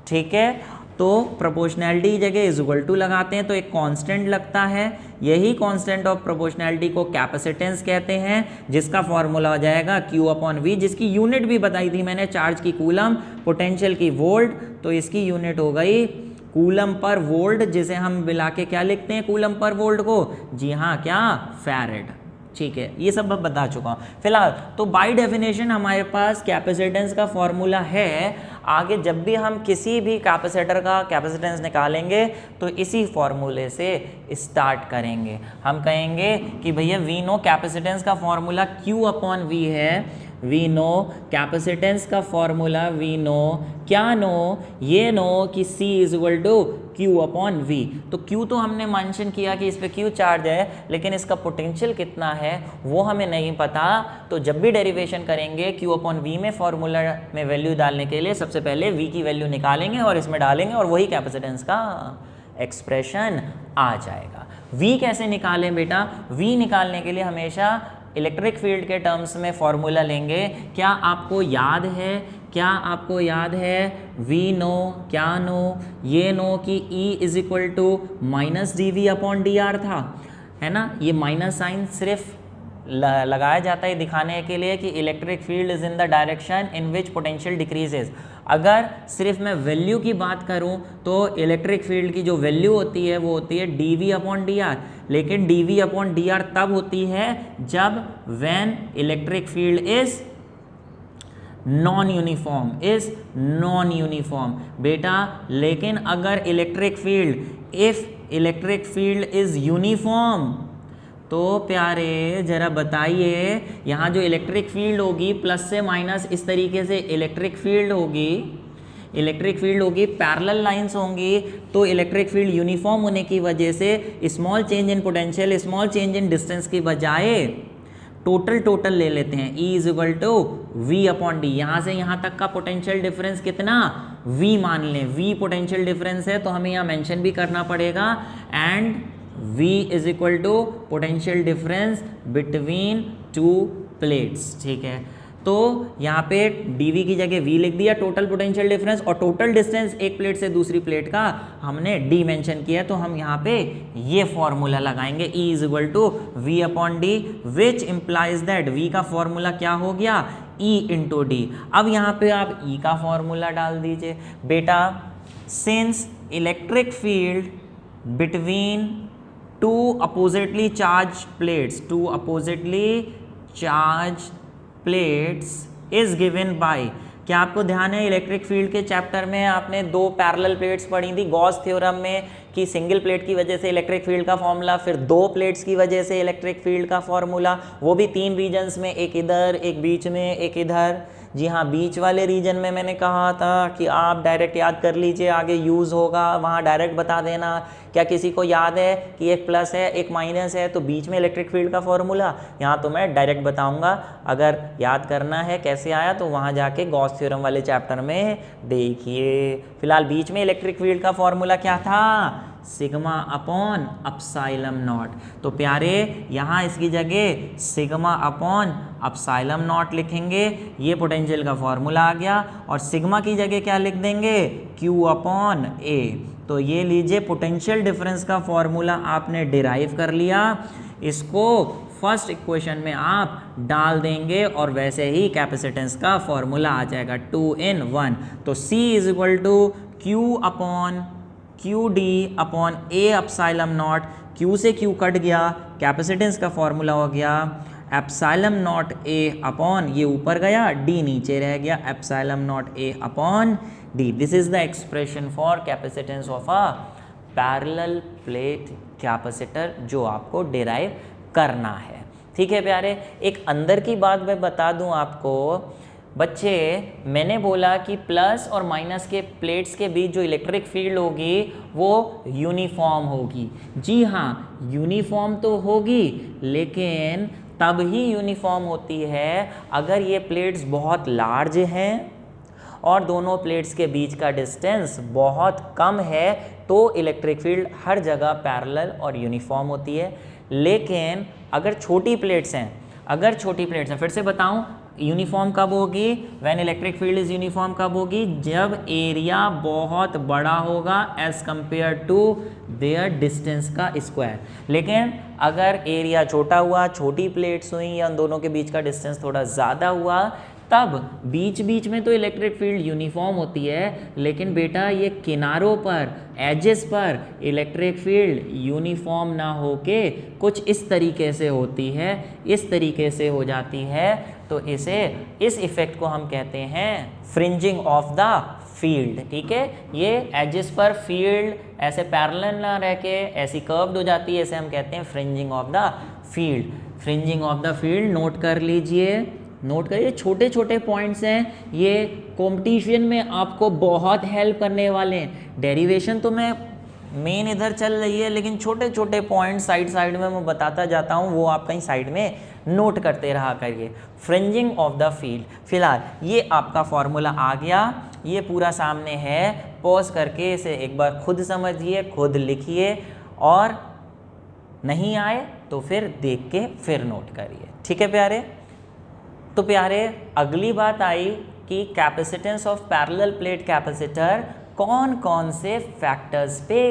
ठीक है। तो प्रोपोर्शनैलिटी की जगह इज इक्वल टू लगाते हैं तो एक कांस्टेंट लगता है, यही कांस्टेंट ऑफ प्रोपोर्शनैलिटी को कैपेसिटेंस कहते हैं, जिसका फॉर्मूला हो जाएगा Q अपॉन V, जिसकी यूनिट भी बताई थी मैंने, चार्ज की कूलम, पोटेंशियल की वोल्ट, तो इसकी यूनिट हो गई कूलम पर वोल्ट, जिसे हम मिला के क्या लिखते हैं कूलम पर वोल्ट को, जी हाँ, क्या, फैरेड, ठीक है, ये सब मैं बता चुका हूँ फिलहाल। तो बाय डेफिनेशन हमारे पास कैपेसिटेंस का फॉर्मूला है, आगे जब भी हम किसी भी कैपेसिटर का कैपेसिटेंस निकालेंगे तो इसी फॉर्मूले से स्टार्ट करेंगे। हम कहेंगे कि भैया वी नो कैपेसिटेंस का फॉर्मूला Q अपॉन V है, वी नो कैपेसिटेंस का फॉर्मूला, वी नो क्या नो, ये नो कि C is equal to Q upon V। तो Q तो हमने मेंशन किया कि इस पे Q चार्ज है, लेकिन इसका पोटेंशियल कितना है वो हमें नहीं पता। तो जब भी डेरिवेशन करेंगे Q अपॉन V में फॉर्मूला में वैल्यू डालने के लिए सबसे पहले V की वैल्यू निकालेंगे और इसमें डालेंगे और वही कैपेसिटेंस का एक्सप्रेशन आ जाएगा। V कैसे निकालें बेटा, V निकालने के लिए हमेशा इलेक्ट्रिक फील्ड के टर्म्स में फॉर्मूला लेंगे। क्या आपको याद है, क्या आपको याद है, वी नो, क्या नो, ये नो कि E is equal to minus D V upon D R था, है ना। ये माइनस साइन सिर्फ लगाया जाता है दिखाने के लिए कि electric field is in the direction in which potential decreases. अगर सिर्फ मैं वैल्यू की बात करूं तो इलेक्ट्रिक फील्ड की जो वैल्यू होती है वो होती है D V upon D R, लेकिन D V upon D R तब होती है जब when electric field is non uniform, is non uniform बेटा। लेकिन अगर electric field, if electric field is uniform, तो प्यारे जरा बताइए, यहाँ जो इलेक्ट्रिक फील्ड होगी प्लस से माइनस इस तरीके से इलेक्ट्रिक फील्ड होगी, इलेक्ट्रिक फील्ड होगी, पैरेलल लाइंस होंगी, तो इलेक्ट्रिक फील्ड यूनिफॉर्म होने की वजह से small change in potential, small change in distance की बजाय टोटल ले लेते हैं, E is equal to V upon D. यहाँ से यहाँ तक का पोटेंशियल डिफरेंस कितना, V मान लें, V पोटेंशियल डिफरेंस है तो हमें यहाँ मेंशन भी करना पड़ेगा, and V is equal to potential difference between two plates, ठीक है। तो यहाँ पे dV की जगह V लिख दिया, टोटल पोटेंशियल डिफरेंस, और टोटल डिस्टेंस एक प्लेट से दूसरी प्लेट का हमने D मेंशन किया, तो हम यहाँ पे ये फॉर्मूला लगाएंगे E is equal to V upon D, which implies that V का फॉर्मूला क्या हो गया, E इंटू डी। अब यहाँ पे आप E का फॉर्मूला डाल दीजिए बेटा। Since electric field between two oppositely charged plates, two oppositely charged plates is given by, क्या आपको ध्यान है इलेक्ट्रिक फील्ड के चैप्टर में आपने दो पैरेलल प्लेट्स पढ़ी थी गॉस थ्योरम में, कि सिंगल प्लेट की वजह से इलेक्ट्रिक फील्ड का फॉर्मूला, फिर दो प्लेट्स की वजह से इलेक्ट्रिक फील्ड का फॉर्मूला, वो भी तीन रीजन्स में, एक इधर, एक बीच में, एक इधर। जी हाँ, बीच वाले रीजन में मैंने कहा था कि आप डायरेक्ट याद कर लीजिए, आगे यूज़ होगा, वहाँ डायरेक्ट बता देना। क्या किसी को याद है कि एक प्लस है एक माइनस है तो बीच में इलेक्ट्रिक फील्ड का फॉर्मूला, यहाँ तो मैं डायरेक्ट बताऊँगा। अगर याद करना है कैसे आया तो वहाँ जाके गॉस थ्योरम वाले चैप्टर में देखिए। फिलहाल बीच में इलेक्ट्रिक फील्ड का फॉर्मूला क्या था, सिग्मा अपॉन अपसाइलम नॉट। तो प्यारे यहाँ इसकी जगह सिग्मा अपॉन अपसाइलम नॉट लिखेंगे, ये पोटेंशियल का फॉर्मूला आ गया, और सिग्मा की जगह क्या लिख देंगे, Q अपॉन A। तो ये लीजिए पोटेंशियल डिफरेंस का फॉर्मूला आपने डिराइव कर लिया, इसको फर्स्ट इक्वेशन में आप डाल देंगे और वैसे ही कैपेसिटेंस का फॉर्मूला आ जाएगा 2 in 1। तो C is equal to Q upon Q D upon A epsilon naught, Q से Q कट गया, कैपेसिटेंस का फॉर्मूला हो गया एप्सिलॉन नॉट ए अपॉन, ये ऊपर गया, D नीचे रह गया, epsilon naught A upon D। This is the expression for capacitance of a parallel plate capacitor जो आपको डिराइव करना है। ठीक है प्यारे, एक अंदर की बात मैं बता दूं आपको बच्चे, मैंने बोला कि प्लस और माइनस के प्लेट्स के बीच जो इलेक्ट्रिक फील्ड होगी वो यूनिफॉर्म होगी। जी हाँ, यूनिफॉर्म तो होगी, लेकिन तब ही यूनिफॉर्म होती है अगर ये प्लेट्स बहुत लार्ज हैं और दोनों प्लेट्स के बीच का डिस्टेंस बहुत कम है, तो इलेक्ट्रिक फील्ड हर जगह पैरेलल और यूनिफॉर्म होती है। लेकिन अगर छोटी प्लेट्स हैं, फिर से बताऊं, यूनिफॉर्म कब होगी? When electric field is uniform कब होगी? जब एरिया बहुत बड़ा होगा as compare to their distance का स्क्वायर। लेकिन अगर एरिया छोटा हुआ, छोटी प्लेट्स हुई या उन दोनों के बीच का डिस्टेंस थोड़ा ज़्यादा हुआ, तब बीच बीच में तो इलेक्ट्रिक फील्ड यूनिफॉर्म होती है, लेकिन बेटा ये किनारों पर, एजेस पर इलेक्ट्रिक फील्ड यूनिफॉर्म ना होके कुछ इस तरीके से होती है, इस तरीके से हो जाती है। तो इस इफेक्ट को हम कहते हैं फ्रिंजिंग ऑफ द फील्ड। ठीक है, ये एजेस पर फील्ड ऐसे पैरेलल ना रह के ऐसी कर्व्ड हो जाती है, इसे हम कहते हैं fringing of the field. Fringing of the field note कर लीजिए, नोट करिए, छोटे छोटे पॉइंट्स हैं, ये कंपटीशन में आपको बहुत हेल्प करने वाले हैं। डेरिवेशन तो मैं मेन इधर चल रही है, लेकिन छोटे छोटे पॉइंट्स साइड में मैं बताता जाता हूँ, वो आप कहीं साइड में नोट करते रहा करिए। फ्रिंजिंग ऑफ द फील्ड, फिलहाल ये आपका फॉर्मूला आ गया, ये पूरा सामने है, पॉज करके इसे एक बार खुद समझिए, खुद लिखिए, और नहीं आए तो फिर देख के फिर नोट करिए। ठीक है प्यारे, तो प्यारे अगली बात आई कि capacitance of parallel plate capacitor कौन कौन से फैक्टर्स पे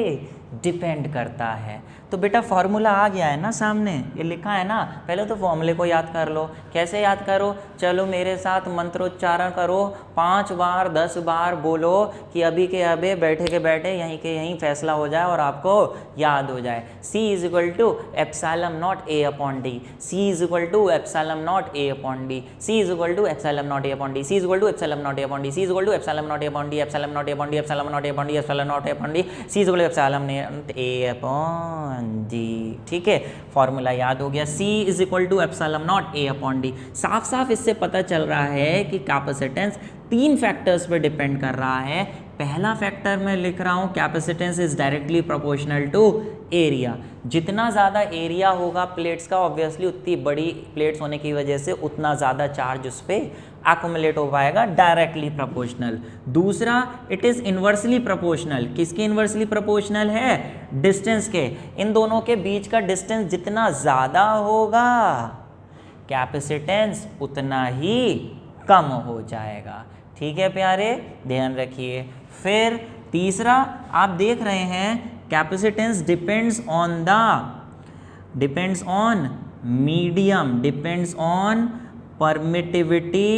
डिपेंड करता है। तो बेटा फॉर्मूला आ गया है ना सामने, ये लिखा है ना, पहले तो फॉर्मूले को याद कर लो। कैसे याद करो? चलो मेरे साथ मंत्रोच्चारण करो, 5 बार 10 बार बोलो कि अभी के अभी बैठे के बैठे यहीं के यहीं फैसला हो जाए और आपको याद हो जाए। C is equal to epsilon naught A upon D, C is equal to epsilon naught A upon D, C is equal to epsilon naught A upon D, C is equal to epsilon naught A upon D, C is equal to epsilon naught A upon D, epsilon naught A upon D, epsilon naught A upon D, epsilon naught A upon D, C is equal to epsilon naught A upon D. ठीक है, formula याद हो गया, C is equal to epsilon naught A upon D. साफ साफ इससे पता चल रहा है कि कैपेसिटेंस 3 फैक्टर्स पे डिपेंड कर रहा है। पहला फैक्टर मैं लिख रहा हूँ, capacitance is directly proportional to area. जितना ज़्यादा एरिया होगा प्लेट्स का, ऑब्वियसली उतनी बड़ी प्लेट्स होने की वजह से उतना ज़्यादा चार्ज उस पर एक्युमुलेट हो पाएगा, डायरेक्टली प्रोपोर्शनल। दूसरा, इट इज़ इन्वर्सली प्रोपोर्शनल। किसके इन्वर्सली प्रोपोर्शनल है? डिस्टेंस के। इन दोनों के बीच का डिस्टेंस जितना ज़्यादा होगा कैपेसिटेंस उतना ही कम हो जाएगा। ठीक है प्यारे, ध्यान रखिए। फिर तीसरा आप देख रहे हैं, capacitance depends on medium, depends on permittivity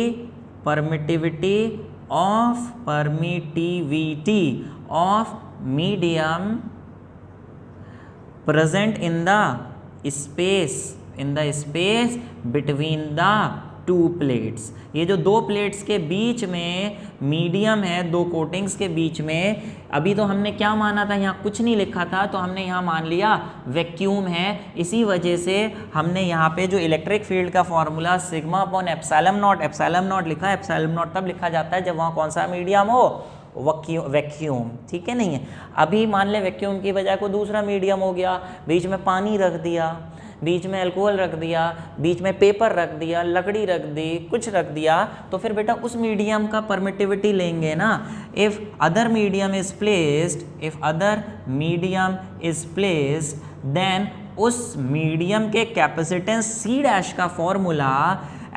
of medium present in the space between the two plates। ये जो दो प्लेट्स के बीच में मीडियम है, दो कोटिंग्स के बीच में, अभी तो हमने क्या माना था, यहाँ कुछ नहीं लिखा था, तो हमने यहाँ मान लिया वैक्यूम है। इसी वजह से हमने यहाँ पे जो इलेक्ट्रिक फील्ड का formula sigma upon epsilon not लिखा है। एप्सिलॉन नॉट तब लिखा जाता है जब वहाँ कौन सा मीडियम हो? वैक्यूम। ठीक है, नहीं है। अभी मान ले वैक्यूम की बजाय को दूसरा मीडियम हो गया, बीच में पानी रख दिया, बीच में अल्कोहल रख दिया, बीच में पेपर रख दिया, लकड़ी रख दी, कुछ रख दिया, तो फिर बेटा उस मीडियम का परमिटिविटी लेंगे ना। If other medium is placed then उस मीडियम के कैपेसिटेंस C डैश का formula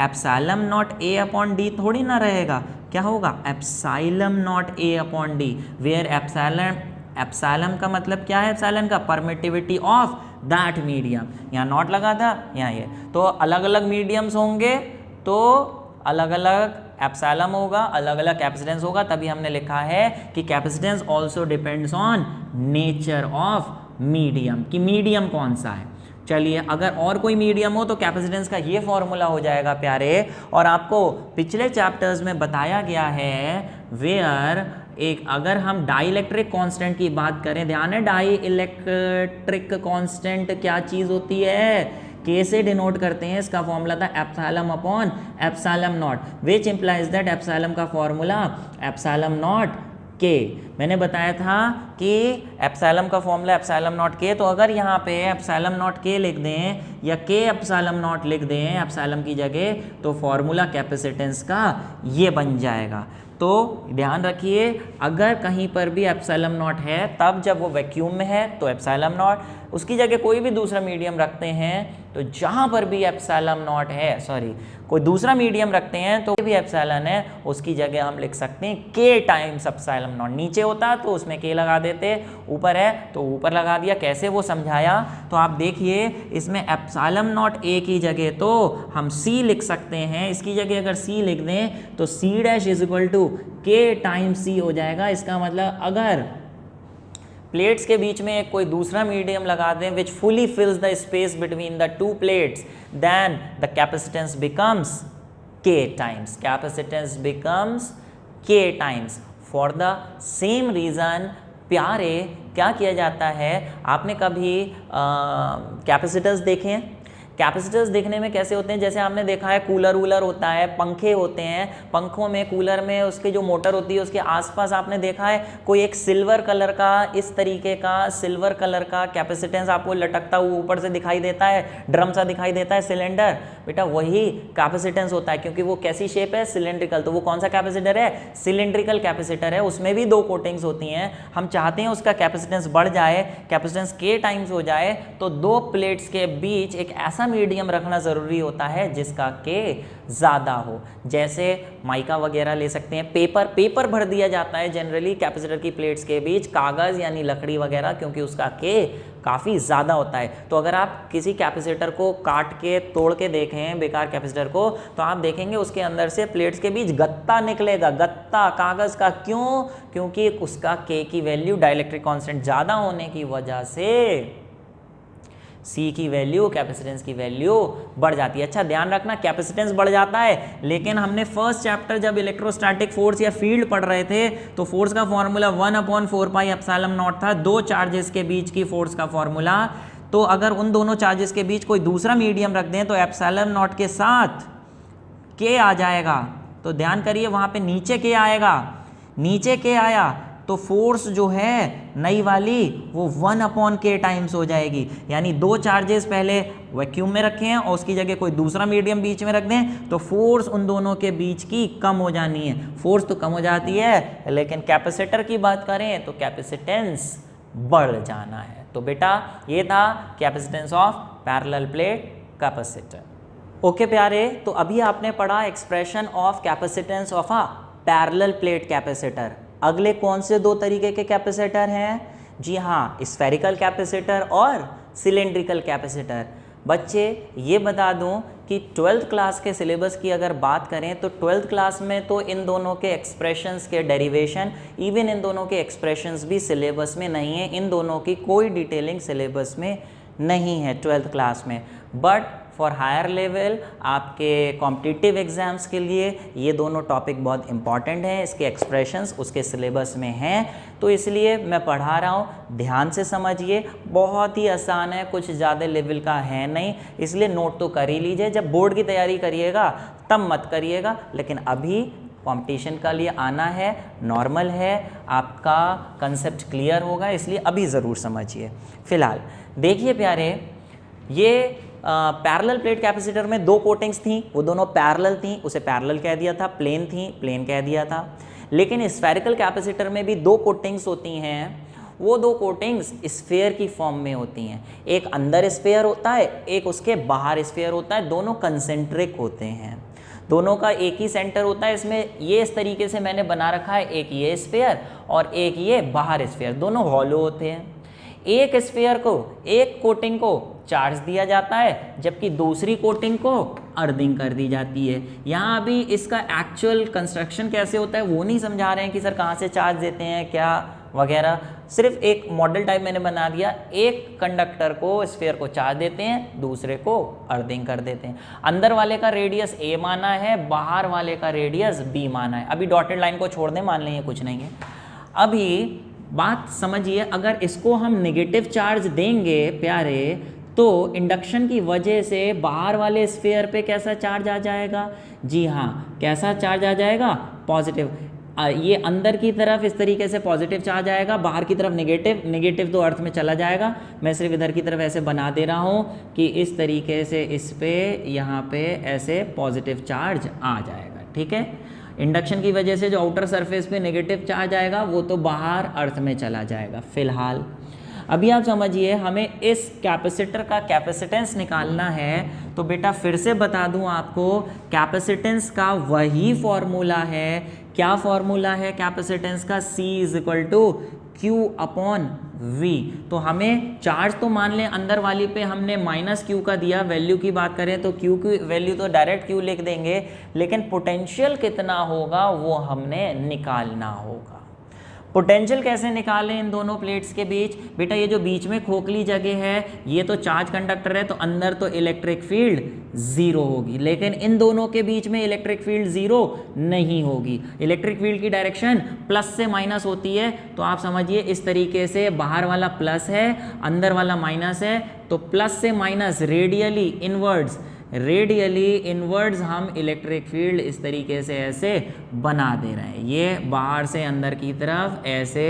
epsilon naught A upon D थोड़ी ना रहेगा, क्या होगा? Epsilon naught A upon D, where epsilon का मतलब क्या है? एप्सिलॉन का परमिटिविटी ऑफ दैट मीडियम। यहाँ नॉट लगा था, यहाँ ये, तो अलग अलग मीडियम्स होंगे तो अलग अलग एप्सिलॉन होगा, अलग अलग कैपेसिटेंस होगा, तभी हमने लिखा है कि capacitance also depends on nature of medium, कि मीडियम कौन सा है। चलिए, अगर और कोई मीडियम हो तो कैपेसिटेंस का ये फॉर्मूला हो जाएगा प्यारे, और आपको पिछले चैप्टर्स में बताया गया है वेयर एक, अगर हम डाई इलेक्ट्रिक कांस्टेंट की बात करें, ध्यान है डाई इलेक्ट्रिक कांस्टेंट क्या चीज़ होती है, के से डिनोट करते हैं, इसका फॉर्मूला था epsilon upon epsilon not, which implies that epsilon का फॉर्मूला एप्सिलॉन नॉट के। मैंने बताया था कि एप्सिलॉन का फॉर्मूला एप्सिलॉन नॉट के, तो अगर यहाँ पे एप्सिलॉन नॉट के लिख दें या के एप्सिलॉन नॉट लिख दें एप्सिलॉन की जगह, तो फॉर्मूला कैपेसिटेंस का ये बन जाएगा। तो ध्यान रखिए, अगर कहीं पर भी एप्सिलॉन नॉट है तब जब वो वैक्यूम में है तो एप्सिलॉन नॉट, उसकी जगह कोई भी दूसरा मीडियम रखते हैं तो जहाँ पर भी एप्सिलॉन नॉट है, सॉरी कोई दूसरा मीडियम रखते हैं तो भी एप्सिलॉन है, उसकी जगह हम लिख सकते हैं के टाइम्स एप्सिलॉन नॉट। नीचे होता तो उसमें के लगा देते, ऊपर है तो ऊपर लगा दिया। कैसे वो समझाया, तो आप देखिए इसमें एप्सिलॉन नॉट ए की जगह तो हम सी लिख सकते हैं, इसकी जगह अगर सी लिख दें तो C dash is equal to K times C हो जाएगा। इसका मतलब अगर प्लेट्स के बीच में कोई दूसरा मीडियम लगा दें which fully fills the space between the two plates, then the capacitance becomes K times, capacitance becomes K times. For the same reason प्यारे क्या किया जाता है, आपने कभी कैपेसिटर्स देखे हैं? कैपेसिटर्स देखने में कैसे होते हैं, जैसे आपने देखा है कूलर वूलर होता है, पंखे होते हैं, पंखों में कूलर में उसके जो मोटर होती है उसके आसपास आपने देखा है कोई एक सिल्वर कलर का, इस तरीके का सिल्वर कलर का कैपेसिटेंस आपको लटकता हुआ ऊपर से दिखाई देता है, ड्रम सा दिखाई देता है, सिलेंडर, बेटा वही कैपेसिटेंस होता है, क्योंकि वो कैसी शेप है, सिलेंड्रिकल। तो वो कौन सा कैपेसिटर है, सिलेंड्रिकल कैपेसिटर है, उसमें भी दो कोटिंग्स होती हैं। हम चाहते हैं उसका कैपेसिटेंस बढ़ जाए, कैपेसिटेंस के टाइम्स हो जाए, तो दो प्लेट्स के बीच एक ऐसा मीडियम रखना जरूरी होता है जिसका के ज्यादा हो। जैसे माइका वगैरह ले सकते हैं, पेपर भर दिया जाता है जनरली कैपेसिटर की प्लेट्स के बीच, कागज यानी लकड़ी वगैरह, क्योंकि उसका के काफ़ी ज़्यादा होता है। तो अगर आप किसी कैपेसिटर को काट के तोड़ के देखें बेकार कैपेसिटर को, तो आप देखेंगे उसके अंदर से प्लेट्स के बीच गत्ता निकलेगा, गत्ता कागज़ का। क्यों? क्योंकि उसका के की वैल्यू डाइलेक्ट्रिक कांस्टेंट ज़्यादा होने की वजह से सी की वैल्यू, कैपेसिटेंस की वैल्यू बढ़ जाती है। अच्छा ध्यान रखना, कैपेसिटेंस बढ़ जाता है, लेकिन हमने फर्स्ट चैप्टर जब इलेक्ट्रोस्टैटिक फोर्स या फील्ड पढ़ रहे थे तो फोर्स का फॉर्मूला 1/4 पाई एप्सिलॉन नॉट था, दो चार्जेस के बीच की फोर्स का फॉर्मूला। तो अगर उन दोनों चार्जेस के बीच कोई दूसरा मीडियम रख दें तो एप्सिलॉन नॉट के साथ के आ जाएगा। तो ध्यान करिए वहाँ पे नीचे के आएगा, नीचे के आया तो फोर्स जो है नई वाली वो 1/k टाइम्स हो जाएगी। यानी दो चार्जेस पहले वैक्यूम में रखे हैं और उसकी जगह कोई दूसरा मीडियम बीच में रख दें तो फोर्स उन दोनों के बीच की कम हो जानी है। फोर्स तो कम हो जाती है, लेकिन कैपेसिटर की बात करें तो कैपेसिटेंस बढ़ जाना है। तो बेटा ये था capacitance of parallel plate capacitor. Okay प्यारे, तो अभी आपने पढ़ा expression of capacitance of a parallel plate capacitor. अगले कौन से दो तरीके के कैपेसिटर हैं? जी हाँ, स्फेरिकल कैपेसिटर और सिलेंड्रिकल कैपेसिटर। बच्चे ये बता दूं कि 12th क्लास के सिलेबस की अगर बात करें तो 12th क्लास में तो इन दोनों के एक्सप्रेशंस के डेरिवेशन, इवन इन दोनों के एक्सप्रेशंस भी सिलेबस में नहीं है, इन दोनों की कोई डिटेलिंग सिलेबस में नहीं है 12th क्लास में। बट फॉर हायर लेवल आपके कॉम्पिटिटिव एग्ज़ाम्स के लिए ये दोनों टॉपिक बहुत इंपॉर्टेंट हैं, इसके एक्सप्रेशंस उसके सिलेबस में हैं, तो इसलिए मैं पढ़ा रहा हूँ, ध्यान से समझिए। बहुत ही आसान है, कुछ ज़्यादा लेवल का है नहीं, इसलिए नोट तो कर ही लीजिए। जब बोर्ड की तैयारी करिएगा तब मत करिएगा, लेकिन अभी कंपटीशन का लिए आना है, नॉर्मल है, आपका कंसेप्ट क्लियर होगा, इसलिए अभी ज़रूर समझिए। फिलहाल देखिए प्यारे, ये पैरेलल प्लेट कैपेसिटर में दो कोटिंग्स थी, वो दोनों पैरेलल थी, उसे पैरेलल कह दिया था, प्लेन थी, प्लेन कह दिया था। लेकिन स्फेरिकल कैपेसिटर में भी दो कोटिंग्स होती हैं, वो दो कोटिंग्स स्फेयर की फॉर्म में होती हैं। एक अंदर स्फेयर होता है, एक उसके बाहर स्फेयर होता है, दोनों कंसेंट्रिक होते हैं, दोनों का एक ही सेंटर होता है। इसमें ये इस तरीके से मैंने बना रखा है, एक ये स्फेयर और एक ये बाहर स्फेयर, दोनों हॉलो होते हैं। एक स्फीयर को, एक कोटिंग को चार्ज दिया जाता है, जबकि दूसरी कोटिंग को अर्थिंग कर दी जाती है। यहाँ अभी इसका एक्चुअल कंस्ट्रक्शन कैसे होता है वो नहीं समझा रहे हैं कि सर कहाँ से चार्ज देते हैं क्या वगैरह, सिर्फ एक मॉडल टाइप मैंने बना दिया। एक कंडक्टर को, स्फीयर को चार्ज देते हैं, दूसरे को अर्थिंग कर देते हैं। अंदर वाले का रेडियस a माना है, बाहर वाले का रेडियस b माना है। अभी डॉटेड लाइन को छोड़ दें, मान लें ये कुछ नहीं है। अभी बात समझिए, अगर इसको हम नेगेटिव चार्ज देंगे प्यारे, तो इंडक्शन की वजह से बाहर वाले स्फीयर पे कैसा चार्ज आ जाएगा? जी हाँ, कैसा चार्ज आ जाएगा? पॉजिटिव। ये अंदर की तरफ इस तरीके से पॉजिटिव चार्ज आएगा, बाहर की तरफ नेगेटिव। नेगेटिव तो अर्थ में चला जाएगा। मैं सिर्फ इधर की तरफ ऐसे बना दे रहा हूँ कि इस तरीके से इस पे यहाँ पे ऐसे पॉजिटिव चार्ज आ जाएगा। ठीक है, इंडक्शन की वजह से जो आउटर सरफेस पे नेगेटिव चार्ज आएगा वो तो बाहर अर्थ में चला जाएगा। फिलहाल अभी आप समझिए, हमें इस कैपेसिटर का कैपेसिटेंस निकालना है। तो बेटा फिर से बता दूं आपको, कैपेसिटेंस का वही फॉर्मूला है। क्या फॉर्मूला है कैपेसिटेंस का? C = Q/V। तो हमें चार्ज तो मान लें अंदर वाली पे हमने -Q का दिया, वैल्यू की बात करें तो Q की वैल्यू तो डायरेक्ट Q लिख देंगे, लेकिन पोटेंशियल कितना होगा वो हमने निकालना होगा। पोटेंशियल कैसे निकालें इन दोनों प्लेट्स के बीच? बेटा ये जो बीच में खोखली जगह है, ये तो चार्ज कंडक्टर है, तो अंदर तो इलेक्ट्रिक फील्ड 0 होगी, लेकिन इन दोनों के बीच में इलेक्ट्रिक फील्ड 0 नहीं होगी। इलेक्ट्रिक फील्ड की डायरेक्शन प्लस से माइनस होती है। तो आप समझिए इस तरीके से, बाहर वाला प्लस है, अंदर वाला माइनस है, तो प्लस से माइनस रेडियली इनवर्ड्स हम इलेक्ट्रिक फील्ड इस तरीके से ऐसे बना दे रहे हैं। ये बाहर से अंदर की तरफ ऐसे,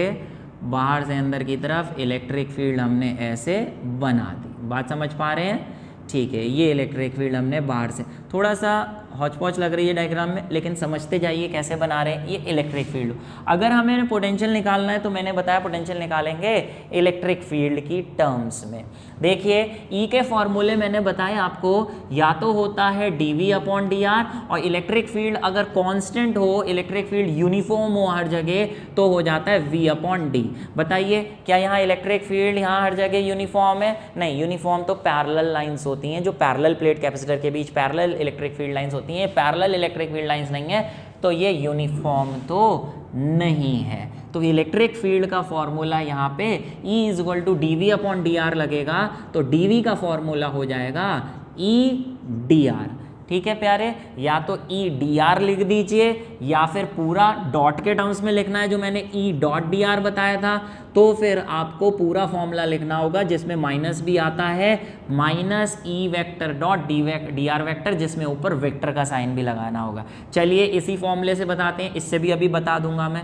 बाहर से अंदर की तरफ इलेक्ट्रिक फील्ड हमने ऐसे बना दी। बात समझ पा रहे हैं? ठीक है, ये इलेक्ट्रिक फील्ड हमने बाहर से, थोड़ा सा हौच-पौच लग रही है डायग्राम में, लेकिन समझते जाइए कैसे बना रहे हैं। ये इलेक्ट्रिक फील्ड, अगर हमें पोटेंशियल निकालना है तो मैंने बताया पोटेंशियल निकालेंगे इलेक्ट्रिक फील्ड की टर्म्स में। देखिए E के फॉर्मूले मैंने बताया आपको, या तो होता है dV/dr, और इलेक्ट्रिक फील्ड अगर कांस्टेंट हो, इलेक्ट्रिक फील्ड यूनिफॉर्म हो हर जगह, तो हो जाता है V/d। बताइए क्या यहाँ इलेक्ट्रिक फील्ड यहाँ हर जगह यूनिफॉर्म है? नहीं, यूनिफॉर्म तो पैरेलल लाइंस होती हैं, जो पैरेलल प्लेट कैपेसिटर के बीच पैरेलल इलेक्ट्रिक फील्ड लाइंस होती हैं, पैरेलल इलेक्ट्रिक फील्ड लाइंस नहीं है, तो ये यूनिफॉर्म तो नहीं है। तो इलेक्ट्रिक फील्ड का फॉर्मूला यहाँ पे E = dV/dr लगेगा, तो dV का फॉर्मूला हो जाएगा E/dr। ठीक है प्यारे, या तो E/dr लिख दीजिए, या फिर पूरा डॉट के टर्म्स में लिखना है जो मैंने E.dr बताया था, तो फिर आपको पूरा फॉर्मूला लिखना होगा जिसमें माइनस भी आता है, -E⃗.dr, जिसमें ऊपर वेक्टर का साइन भी लगाना होगा। चलिए इसी फॉर्मूले से बताते हैं, इससे भी अभी बता दूंगा मैं।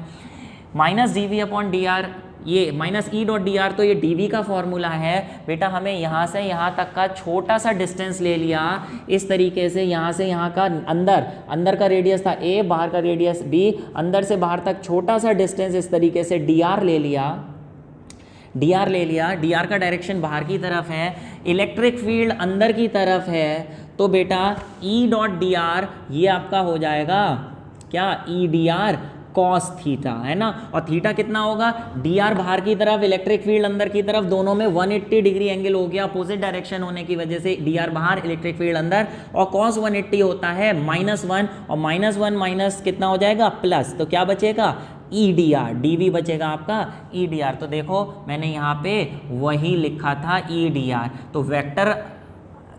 -dV/dr, ये -E.dr, तो ये dV का फॉर्मूला है। बेटा हमें यहाँ से यहाँ तक का छोटा सा डिस्टेंस ले लिया, इस तरीके से, यहाँ से यहाँ का अंदर का रेडियस था A, बाहर का रेडियस B, अंदर से बाहर तक छोटा सा डिस्टेंस इस तरीके से dr ले लिया। dr का डायरेक्शन बाहर की तरफ है, इलेक्ट्रिक फील्ड अंदर की तरफ है, तो बेटा E.dr ये आपका हो जाएगा क्या? E/dr cos थीटा, है ना। और थीटा कितना होगा? dr बाहर की तरफ, इलेक्ट्रिक फील्ड अंदर की तरफ, दोनों में 180 डिग्री एंगल हो गया, अपोजिट डायरेक्शन होने की वजह से dr बाहर, इलेक्ट्रिक फील्ड अंदर, और cos 180 होता है -1, और -1 माइनस कितना हो जाएगा? प्लस, तो क्या बचेगा? E/dr, dV बचेगा आपका E/dr। तो देखो मैंने यहाँ पे वही लिखा था E/dr। तो वेक्टर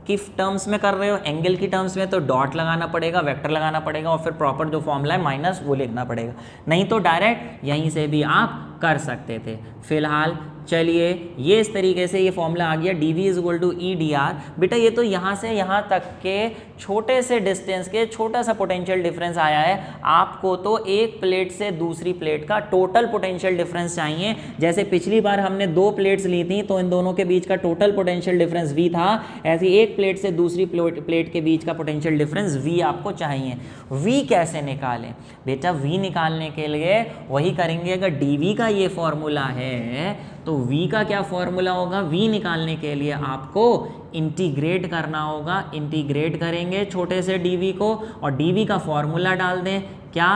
की टर्म्स में कर रहे हो, एंगल की टर्म्स में, तो डॉट लगाना पड़ेगा, वेक्टर लगाना पड़ेगा, और फिर प्रॉपर जो फॉर्मूला है माइनस वो लिखना पड़ेगा, नहीं तो डायरेक्ट यहीं से भी आप कर सकते थे। फिलहाल चलिए ये इस तरीके से ये फॉर्मूला आ गया, dV = E/dr। बेटा ये तो यहाँ से यहाँ तक के छोटे से डिस्टेंस के छोटा सा पोटेंशियल डिफरेंस आया है, आपको तो एक प्लेट से दूसरी प्लेट का टोटल पोटेंशियल डिफरेंस चाहिए। जैसे पिछली बार हमने 2 प्लेट्स ली थी, तो इन दोनों के बीच का टोटल पोटेंशियल डिफरेंस V था, ऐसे एक प्लेट से दूसरी प्लेट के बीच का पोटेंशियल डिफरेंस V आपको चाहिए। V कैसे निकालें? बेटा V निकालने के लिए वही करेंगे, अगर dV का ये फॉर्मूला है तो V का क्या फॉर्मूला होगा? V निकालने के लिए आपको इंटीग्रेट करना होगा, इंटीग्रेट करेंगे छोटे से dV को, और dV का फॉर्मूला डाल दें, क्या?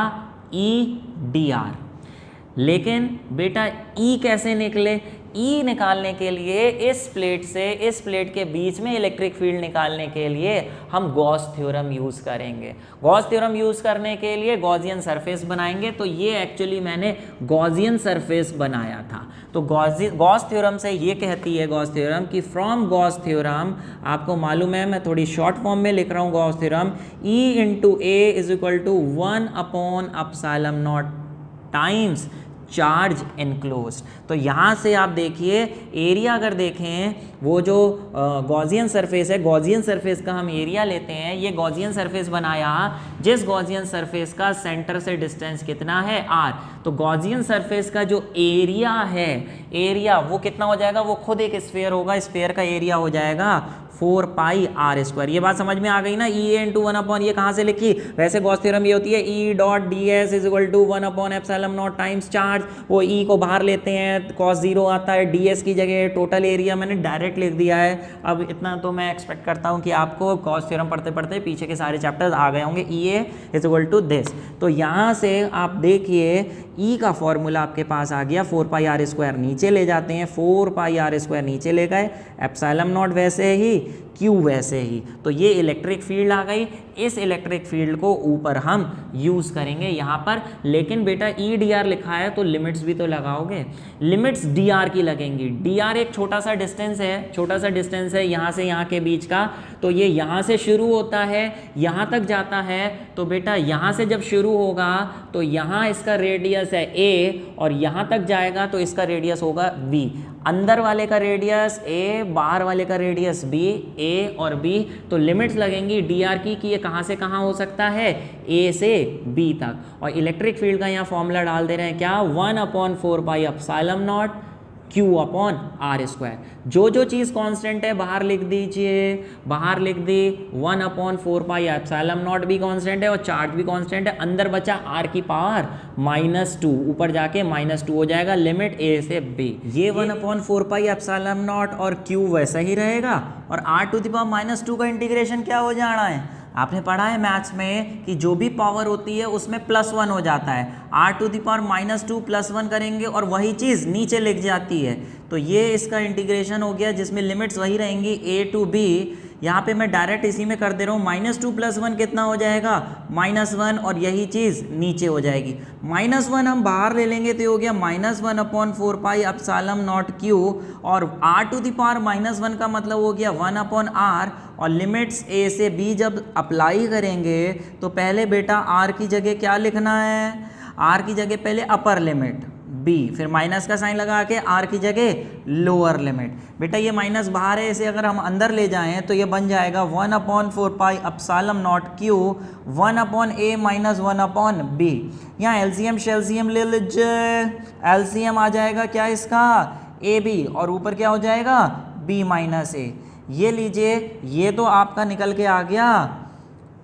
E/dr। लेकिन बेटा E कैसे निकले? E निकालने के लिए इस प्लेट से इस प्लेट के बीच में इलेक्ट्रिक फील्ड निकालने के लिए हम गॉस थ्योरम यूज़ करेंगे। गॉस थ्योरम यूज़ करने के लिए गॉसियन सरफेस बनाएंगे। तो ये एक्चुअली मैंने गॉसियन सरफेस बनाया था। तो गॉस थ्योरम से ये कहती है गॉस थ्योरम कि फ्रॉम गॉस थ्योरम, आपको मालूम है मैं थोड़ी शॉर्ट फॉर्म में लिख रहा हूँ Gauss theorem, E into A is equal to 1 upon epsilon naught times charge enclose. तो यहाँ से आप देखिए एरिया अगर देखें, वो जो गॉसियन सरफेस है, गॉसियन सरफेस का हम एरिया लेते हैं। ये गॉसियन सरफेस बनाया, जिस गॉसियन सरफेस का सेंटर से डिस्टेंस कितना है r, तो गॉसियन सरफेस का जो एरिया है, एरिया वो कितना हो जाएगा, वो खुद एक स्फीयर होगा, स्फीयर का एरिया हो जाएगा 4 पाई आर स्क्वायर। ये बात समझ में आ गई ना। ई ए इंटू 1 अपॉन, ये कहाँ से लिखी, वैसे गॉस थ्योरम ये होती है E dot D S is equal to 1 upon epsilon naught times charge. वो ई को बाहर लेते हैं, कॉस 0 आता है, डी एस की जगह टोटल एरिया मैंने डायरेक्ट लिख दिया है। अब इतना तो मैं एक्सपेक्ट करता हूँ कि आपको गॉस थ्योरम पढ़ते पढ़ते पीछे के सारे चैप्टर्स आ गए होंगे। ई ए इज इक्वल टू दिस। तो यहाँ से आप देखिए ई का फॉर्मूला आपके पास आ गया, 4 पाई आर स्क्वायर नीचे ले जाते हैं, 4 पाई आर स्क्वायर नीचे ले गए, एप्सिलॉन नॉट वैसे ही, क्यू वैसे ही। तो ये इलेक्ट्रिक फील्ड आ गई। इस इलेक्ट्रिक फील्ड को ऊपर हम यूज़ करेंगे यहाँ पर। लेकिन बेटा ई डी आर लिखा है तो लिमिट्स भी तो लगाओगे, लिमिट्स डी आर की लगेंगी। डी आर एक छोटा सा डिस्टेंस है, छोटा सा डिस्टेंस है यहाँ से यहाँ के बीच का। तो ये यहाँ से शुरू होता है, यहाँ तक जाता है। तो बेटा यहाँ से जब शुरू होगा तो यहाँ इसका रेडियस है a, और यहाँ तक जाएगा तो इसका रेडियस होगा b। अंदर वाले का रेडियस a, बाहर वाले का रेडियस b, a और b। तो लिमिट्स लगेंगी डी आर की कि ये कहाँ से कहाँ हो सकता है, a से b तक। और इलेक्ट्रिक फील्ड का यहाँ फॉर्मूला डाल दे रहे हैं क्या, 1 upon 4 pi epsilon naught Q upon R square. जो जो चीज़ कांस्टेंट है बाहर लिख दीजिए, बाहर लिख दी। 1 अपॉन 4 पाई एप्सिलॉन नॉट भी कांस्टेंट है और चार्ज भी कांस्टेंट है। अंदर बचा r की पावर -2, ऊपर जाके -2 हो जाएगा, लिमिट a से b। ये 1 अपॉन 4 पाई एप्सिलॉन नॉट और Q वैसा ही रहेगा, और r टू द पावर -2 का इंटीग्रेशन क्या हो जाना है, आपने पढ़ा है मैथ्स में कि जो भी पावर होती है उसमें +1 हो जाता है। r टू द पावर -2 +1 करेंगे और वही चीज़ नीचे लिख जाती है। तो ये इसका इंटीग्रेशन हो गया जिसमें लिमिट्स वही रहेंगी a टू b। यहाँ पे मैं डायरेक्ट इसी में कर दे रहा हूँ, -2 + 1 कितना हो जाएगा, -1, और यही चीज़ नीचे हो जाएगी। -1 हम बाहर ले लेंगे तो ये हो गया -1 upon 4 pi epsilon naught Q, और r टू द पावर -1 का मतलब हो गया 1 अपॉन r। और लिमिट्स a से b जब अप्लाई करेंगे तो पहले बेटा r की जगह क्या लिखना है, r की जगह पहले अपर लिमिट b, फिर माइनस का साइन लगा के r की जगह लोअर लिमिट। बेटा ये माइनस बाहर है, इसे अगर हम अंदर ले जाएं तो ये बन जाएगा 1 upon 4 pi epsilon naught Q, 1 upon a minus 1 upon b। यहाँ एलसीएम शेल्सियम ले लीजिए, एलसीएम आ जाएगा क्या इसका, ab, और ऊपर क्या हो जाएगा, b माइनस a। ये लीजिए, ये तो आपका निकल के आ गया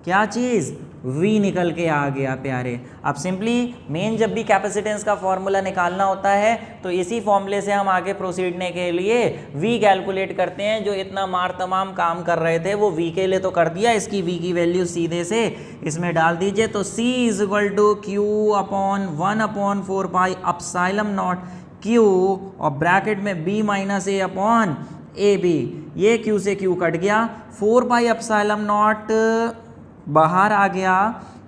क्या चीज़, V निकल के आ गया प्यारे। अब सिंपली मेन जब भी कैपेसिटेंस का फॉर्मूला निकालना होता है तो इसी फॉर्मूले से हम आगे प्रोसीडने के लिए V कैलकुलेट करते हैं। जो इतना मार तमाम काम कर रहे थे वो V के लिए तो कर दिया, इसकी V की वैल्यू सीधे से इसमें डाल दीजिए। तो C is equal to Q upon 1 upon 4 pi epsilon naught Q, और ब्रैकेट में B minus A upon AB। ये Q से Q कट गया, 4 पाई एप्सिलॉन नॉट बाहर आ गया,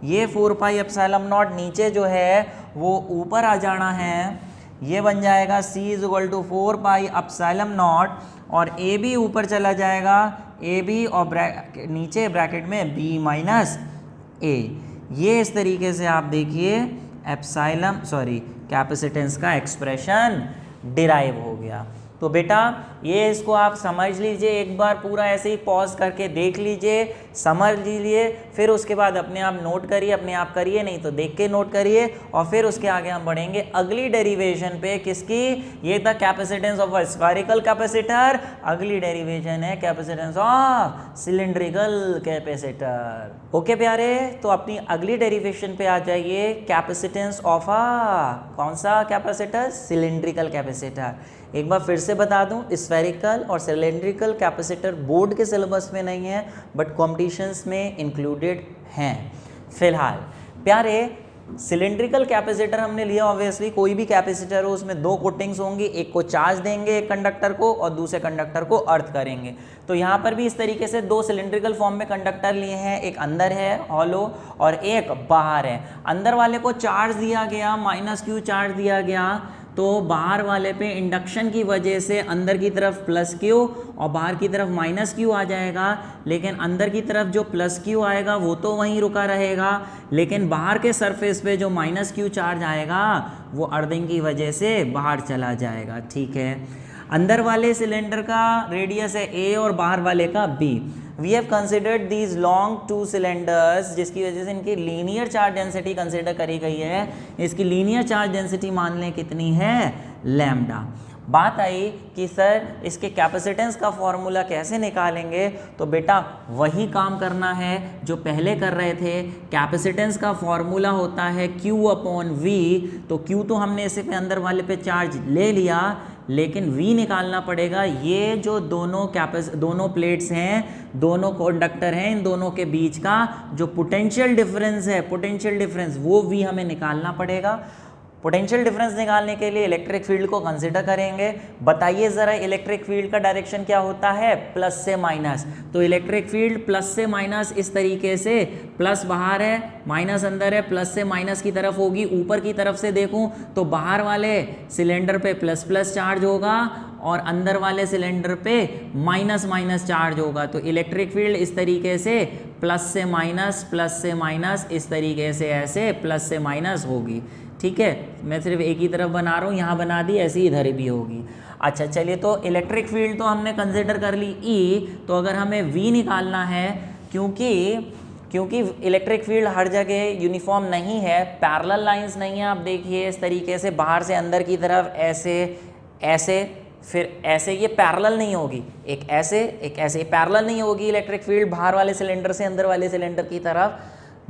ये 4 पाई एप्सिलॉन नॉट नीचे जो है वो ऊपर आ जाना है। ये बन जाएगा C is equal to 4 pi epsilon naught, और ए बी ऊपर चला जाएगा, ए बी और नीचे ब्रैकेट में B माइनस A। ये इस तरीके से आप देखिए कैपेसिटेंस का एक्सप्रेशन डिराइव हो गया। तो बेटा ये इसको आप समझ लीजिए, एक बार पूरा ऐसे ही पॉज करके देख लीजिए, समझ लीजिए, फिर उसके बाद अपने आप नोट करिए, अपने आप करिए, नहीं तो देख के नोट करिए, और फिर उसके आगे हम बढ़ेंगे अगली डेरिवेशन पे। किसकी, ये था capacitance of a spherical capacitor, अगली डेरिवेशन है capacitance of cylindrical capacitor. Okay प्यारे, तो अपनी अगली डेरिवेशन पे आ जाइए, कैपेसिटेंस ऑफ अ कौन सा कैपेसिटर, सिलिंड्रिकल कैपेसिटर। एक बार फिर से बता दूं, स्फेरिकल और सिलेंड्रिकल कैपेसिटर बोर्ड के सिलेबस में नहीं है बट कॉम्पिटिशन्स में इंक्लूडेड हैं। फिलहाल प्यारे सिलेंड्रिकल कैपेसिटर हमने लिया, ऑब्वियसली कोई भी कैपेसिटर हो उसमें दो कोटिंग्स होंगी, एक को चार्ज देंगे एक कंडक्टर को और दूसरे कंडक्टर को अर्थ करेंगे। तो यहाँ पर भी इस तरीके से दो सिलेंड्रिकल फॉर्म में कंडक्टर लिए हैं, एक अंदर है हॉलो और एक बाहर है। अंदर वाले को चार्ज दिया गया, -q चार्ज दिया गया, तो बाहर वाले पे इंडक्शन की वजह से अंदर की तरफ +q और बाहर की तरफ -q आ जाएगा। लेकिन अंदर की तरफ जो +q आएगा वो तो वहीं रुका रहेगा, लेकिन बाहर के सरफेस पे जो -q चार्ज आएगा वो अर्थिंग की वजह से बाहर चला जाएगा। ठीक है, अंदर वाले सिलेंडर का रेडियस है a और बाहर वाले का b। We have considered these long two cylinders, जिसकी वजह से इनकी लीनियर चार्ज डेंसिटी कंसिडर करी गई है। इसकी लीनियर चार्ज डेंसिटी मान लें कितनी है, लैम्डा। बात आई कि सर इसके कैपेसिटेंस का फॉर्मूला कैसे निकालेंगे, तो बेटा वही काम करना है जो पहले कर रहे थे। कैपेसिटेंस का फॉर्मूला होता है Q/V, तो Q तो हमने इसे पे अंदर वाले पे चार्ज ले लिया, लेकिन V निकालना पड़ेगा। ये जो दोनों प्लेट्स हैं, दोनों कंडक्टर हैं, इन दोनों के बीच का जो पोटेंशियल डिफरेंस है, पोटेंशियल डिफरेंस वो V हमें निकालना पड़ेगा। पोटेंशियल डिफरेंस निकालने के लिए इलेक्ट्रिक फील्ड को कंसीडर करेंगे। बताइए ज़रा इलेक्ट्रिक फील्ड का डायरेक्शन क्या होता है, प्लस से माइनस। तो इलेक्ट्रिक फील्ड प्लस से माइनस इस तरीके से, प्लस बाहर है माइनस अंदर है, प्लस से माइनस की तरफ होगी। ऊपर की तरफ से देखूं तो बाहर वाले सिलेंडर पे प्लस प्लस चार्ज होगा और अंदर वाले सिलेंडर पे माइनस माइनस चार्ज होगा। तो इलेक्ट्रिक फील्ड इस तरीके से प्लस से माइनस इस तरीके से ऐसे प्लस से माइनस होगी। ठीक है, मैं सिर्फ एक ही तरफ बना रहा हूँ, यहाँ बना दी, ऐसी इधर भी होगी। अच्छा चलिए, तो इलेक्ट्रिक फील्ड तो हमने कंसिडर कर ली E, तो अगर हमें V निकालना है, क्योंकि इलेक्ट्रिक फील्ड हर जगह यूनिफॉर्म नहीं है, पैरेलल लाइंस नहीं है। आप देखिए इस तरीके से बाहर से अंदर की तरफ ऐसे ऐसे फिर ऐसे, ये पैरेलल नहीं होगी, एक ऐसे पैरेलल नहीं होगी इलेक्ट्रिक फील्ड बाहर वाले सिलेंडर से अंदर वाले सिलेंडर की तरफ,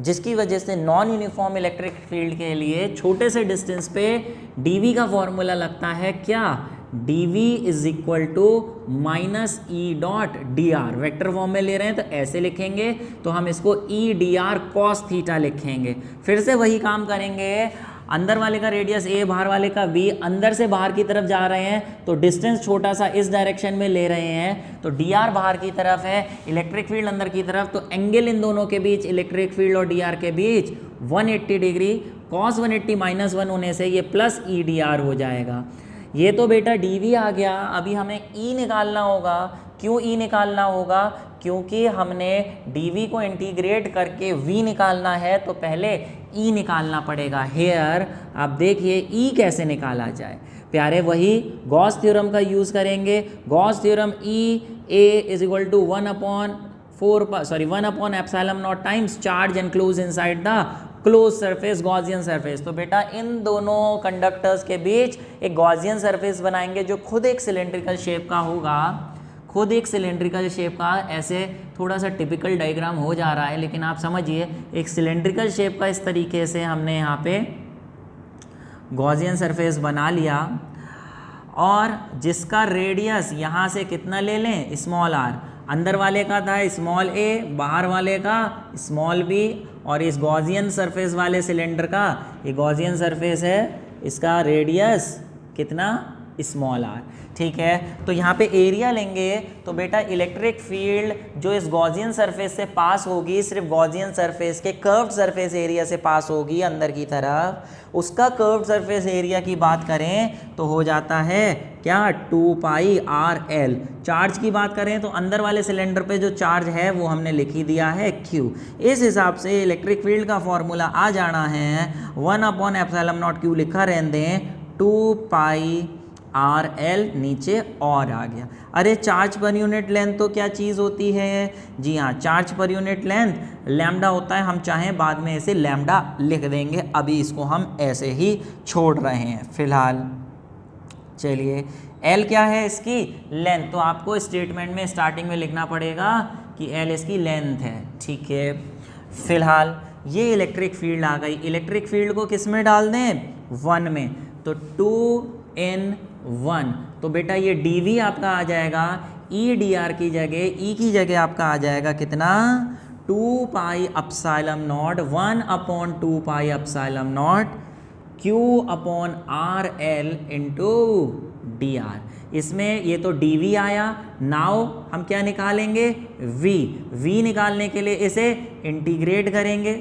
जिसकी वजह से नॉन यूनिफॉर्म इलेक्ट्रिक फील्ड के लिए छोटे से डिस्टेंस पे dV का फॉर्मूला लगता है क्या, dV is equal to -E.dr। Vector form में ले रहे हैं तो ऐसे लिखेंगे, तो हम इसको E.dr cos थीटा लिखेंगे। फिर से वही काम करेंगे, अंदर वाले का रेडियस a, बाहर वाले का b, अंदर से बाहर की तरफ जा रहे हैं तो डिस्टेंस छोटा सा इस डायरेक्शन में ले रहे हैं, तो dr बाहर की तरफ है, इलेक्ट्रिक फील्ड अंदर की तरफ, तो एंगल इन दोनों के बीच, इलेक्ट्रिक फील्ड और dr के बीच 180 डिग्री, cos 180 -1 होने से ये प्लस E.dr हो जाएगा। ये तो बेटा dV आ गया। अभी हमें E निकालना होगा। क्यों E निकालना होगा, क्योंकि हमने dV को इंटीग्रेट करके V निकालना है, तो पहले E निकालना पड़ेगा। हेयर आप देखिए E कैसे निकाला जाए प्यारे, वही गॉस थ्योरम का यूज़ करेंगे। Gauss theorem E A = 1/4 times charge enclose inside the close surface, Gaussian surface. तो बेटा इन दोनों कंडक्टर्स के बीच एक गॉसियन सरफेस बनाएंगे जो खुद एक सिलेंड्रिकल शेप का होगा, खुद एक सिलेंड्रिकल शेप का। ऐसे थोड़ा सा टिपिकल डायग्राम हो जा रहा है, लेकिन आप समझिए एक सिलेंड्रिकल शेप का इस तरीके से हमने यहाँ पे गॉसियन सरफेस बना लिया, और जिसका रेडियस यहाँ से कितना ले लें, स्मॉल r। अंदर वाले का था स्मॉल a, बाहर वाले का स्मॉल b, और इस गॉसियन सरफेस वाले सिलेंडर का, ये गॉसियन सरफेस है, इसका रेडियस कितना, स्मॉल r। ठीक है, तो यहाँ पे एरिया लेंगे, तो बेटा इलेक्ट्रिक फील्ड जो इस गॉसियन सरफेस से पास होगी, सिर्फ गॉसियन सरफेस के कर्व्ड सरफेस एरिया से पास होगी अंदर की तरफ। उसका कर्व्ड सरफेस एरिया की बात करें तो हो जाता है क्या, 2πrl। चार्ज की बात करें तो अंदर वाले सिलेंडर पे जो चार्ज है वो हमने लिख ही दिया है Q। इस हिसाब से इलेक्ट्रिक फील्ड का फॉर्मूला आ जाना है 1/ε0Q लिखा रहने दें, 2πrl नीचे और आ गया। अरे चार्ज पर यूनिट लेंथ तो क्या चीज़ होती है, जी हाँ, charge per unit length lambda होता है। हम चाहें बाद में इसे लैम्डा लिख देंगे, अभी इसको हम ऐसे ही छोड़ रहे हैं फिलहाल। चलिए L क्या है, इसकी लेंथ, तो आपको स्टेटमेंट में स्टार्टिंग में लिखना पड़ेगा कि L इसकी लेंथ है। ठीक है, फिलहाल ये इलेक्ट्रिक फील्ड आ गई। इलेक्ट्रिक फील्ड को किस में डाल दें, 1 में, तो 2n1, तो बेटा ये dV आपका आ जाएगा, E dr की जगह, E की जगह आपका आ जाएगा कितना, 2 pi epsilon naught 1/2 pi epsilon naught Q upon R L into D R. इसमें ये तो dv आया, नाउ हम क्या निकालेंगे v निकालने के लिए इसे इंटीग्रेट करेंगे।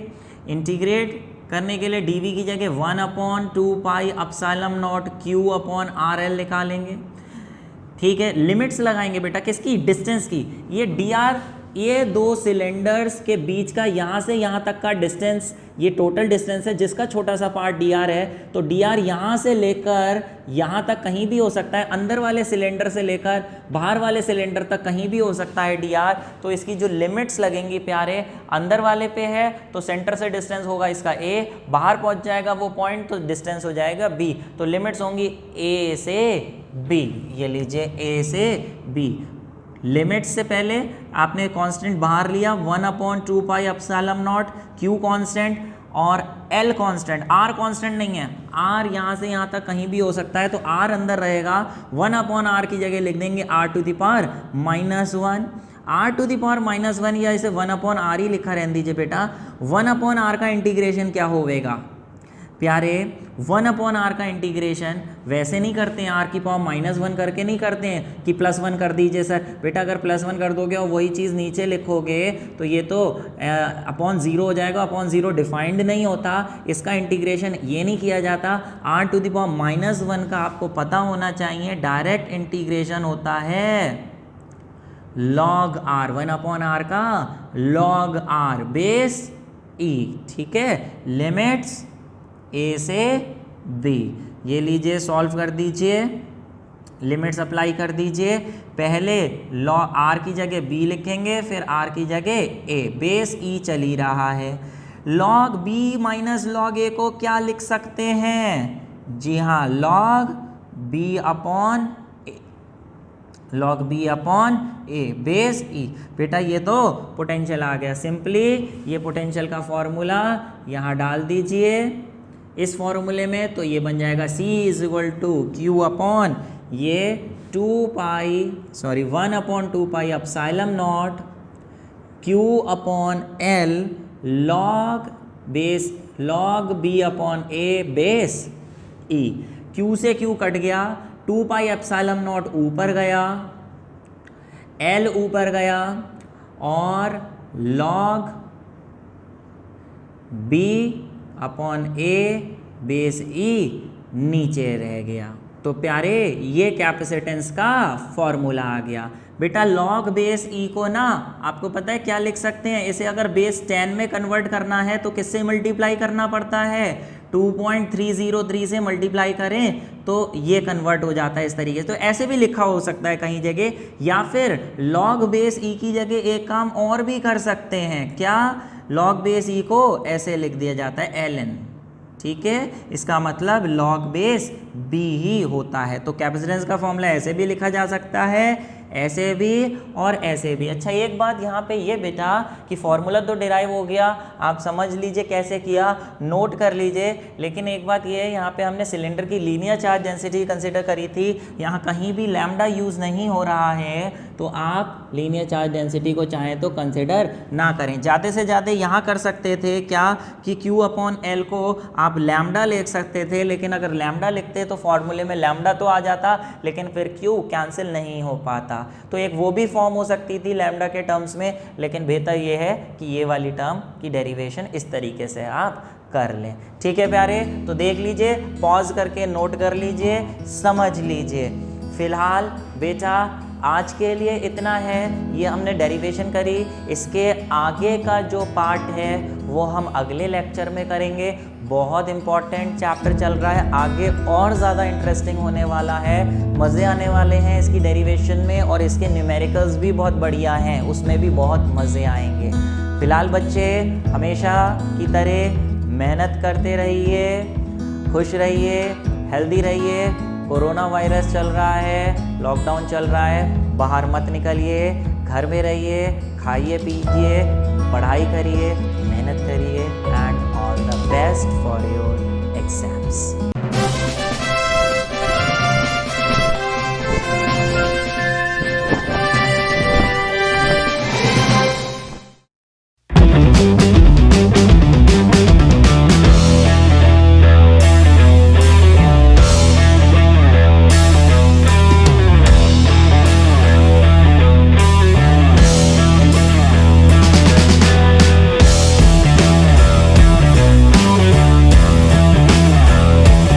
इंटीग्रेट करने के लिए dv की जगह 1/2 pi epsilon naught Q upon R L निकालेंगे। ठीक है, लिमिट्स लगाएंगे बेटा किसकी, डिस्टेंस की। ये dr, ये दो सिलेंडर्स के बीच का यहाँ से यहाँ तक का डिस्टेंस, ये टोटल डिस्टेंस है जिसका छोटा सा पार्ट dr है। तो dr यहाँ से लेकर यहाँ तक कहीं भी हो सकता है, अंदर वाले सिलेंडर से लेकर बाहर वाले सिलेंडर तक कहीं भी हो सकता है dr। तो इसकी जो लिमिट्स लगेंगी प्यारे, अंदर वाले पे है तो सेंटर से डिस्टेंस होगा इसका a, बाहर पहुँच जाएगा वो पॉइंट तो डिस्टेंस हो जाएगा b। तो लिमिट्स होंगी a से b, ये लीजिए a से b। लिमिट से पहले आपने कांस्टेंट बाहर लिया 1/2 pi epsilon naught, Q constant और L कांस्टेंट, R कांस्टेंट नहीं है, R यहाँ से यहाँ तक कहीं भी हो सकता है तो R अंदर रहेगा। 1/r की जगह लिख देंगे r to the power -1, r to the power -1 या इसे 1/r ही लिखा रहने दीजिए बेटा। 1/r का इंटीग्रेशन क्या होगा प्यारे, 1/r का इंटीग्रेशन वैसे नहीं करते हैं, r की पावर -1 करके नहीं करते हैं कि +1 कर दीजिए सर। बेटा अगर +1 कर दोगे और वही चीज़ नीचे लिखोगे तो ये तो अपॉन 0 हो जाएगा। अपॉन 0 डिफाइंड नहीं होता, इसका इंटीग्रेशन ये नहीं किया जाता। r टू द पावर -1 का आपको पता होना चाहिए, डायरेक्ट इंटीग्रेशन होता है log r, 1/r का log r बेस e। ठीक है, लिमिट्स a से b, ये लीजिए सॉल्व कर दीजिए, लिमिट्स अप्लाई कर दीजिए। पहले log r की जगह b लिखेंगे, फिर r की जगह a, बेस e चल ही रहा है। log b minus log a को क्या लिख सकते हैं, जी हाँ log b upon a, log b upon a base e। बेटा ये तो पोटेंशियल आ गया, सिंपली ये पोटेंशियल का फॉर्मूला यहाँ डाल दीजिए इस फॉर्मूले में, तो ये बन जाएगा C = Q अपॉन ये 1/2 pi epsilon naught Q upon L log B upon A base E। Q से Q कट गया, 2 पाई अपसाइलम नॉट ऊपर गया, L ऊपर गया और log B upon A base E नीचे रह गया। तो प्यारे ये कैपेसिटेंस का फॉर्मूला आ गया। बेटा log बेस E को ना आपको पता है क्या लिख सकते हैं, इसे अगर बेस 10 में कन्वर्ट करना है तो किससे मल्टीप्लाई करना पड़ता है, 2.303 से मल्टीप्लाई करें तो ये कन्वर्ट हो जाता है इस तरीके से। तो ऐसे भी लिखा हो सकता है कहीं जगह, या फिर log बेस E की जगह एक काम और भी कर सकते हैं, क्या, log बेस E को ऐसे लिख दिया जाता है ln। ठीक है, इसका मतलब log बेस b ही होता है। तो कैपेसिटेंस का फॉर्मूला ऐसे भी लिखा जा सकता है, ऐसे भी और ऐसे भी। अच्छा एक बात यहाँ पे ये बेटा कि फॉर्मूला तो डिराइव हो गया, आप समझ लीजिए कैसे किया, नोट कर लीजिए। लेकिन एक बात ये है, यहाँ पे हमने सिलेंडर की लीनियर चार्ज डेंसिटी कंसिडर करी थी, यहाँ कहीं भी लैम्डा यूज़ नहीं हो रहा है, तो आप लीनियर चार्ज डेंसिटी को चाहें तो कंसिडर ना करें। ज़्यादा से ज़्यादा यहाँ कर सकते थे क्या कि Q अपॉन L को आप लैम्डा लिख सकते थे, लेकिन अगर लैम्डा लिखते तो फॉर्मूले में लैम्डा तो आ जाता, लेकिन फिर Q कैंसिल नहीं हो पाता। तो एक वो भी फॉर्म हो सकती थी लैम्डा के टर्म्स में, लेकिन बेहतर ये है कि ये वाली टर्म की डेरिवेशन इस तरीके से आप कर लें। ठीक है प्यारे, तो देख लीजिए, पॉज करके नोट कर लीजिए, समझ लीजिए। फिलहाल बेटा आज के लिए इतना है, ये हमने डेरिवेशन करी, इसके आगे का जो पार्ट है वो हम अगले लेक्चर में करेंगे। बहुत इंपॉर्टेंट चैप्टर चल रहा है, आगे और ज़्यादा इंटरेस्टिंग होने वाला है, मज़े आने वाले हैं इसकी डेरिवेशन में, और इसके न्यूमेरिकल्स भी बहुत बढ़िया हैं, उसमें भी बहुत मज़े आएंगे। फिलहाल बच्चे हमेशा की तरह मेहनत करते रहिए, खुश रहिए, हेल्दी रहिए। कोरोना वायरस चल रहा है, लॉकडाउन चल रहा है, बाहर मत निकलिए, घर में रहिए, खाइए पीजिए, पढ़ाई करिए, मेहनत करिए, and all the best for you.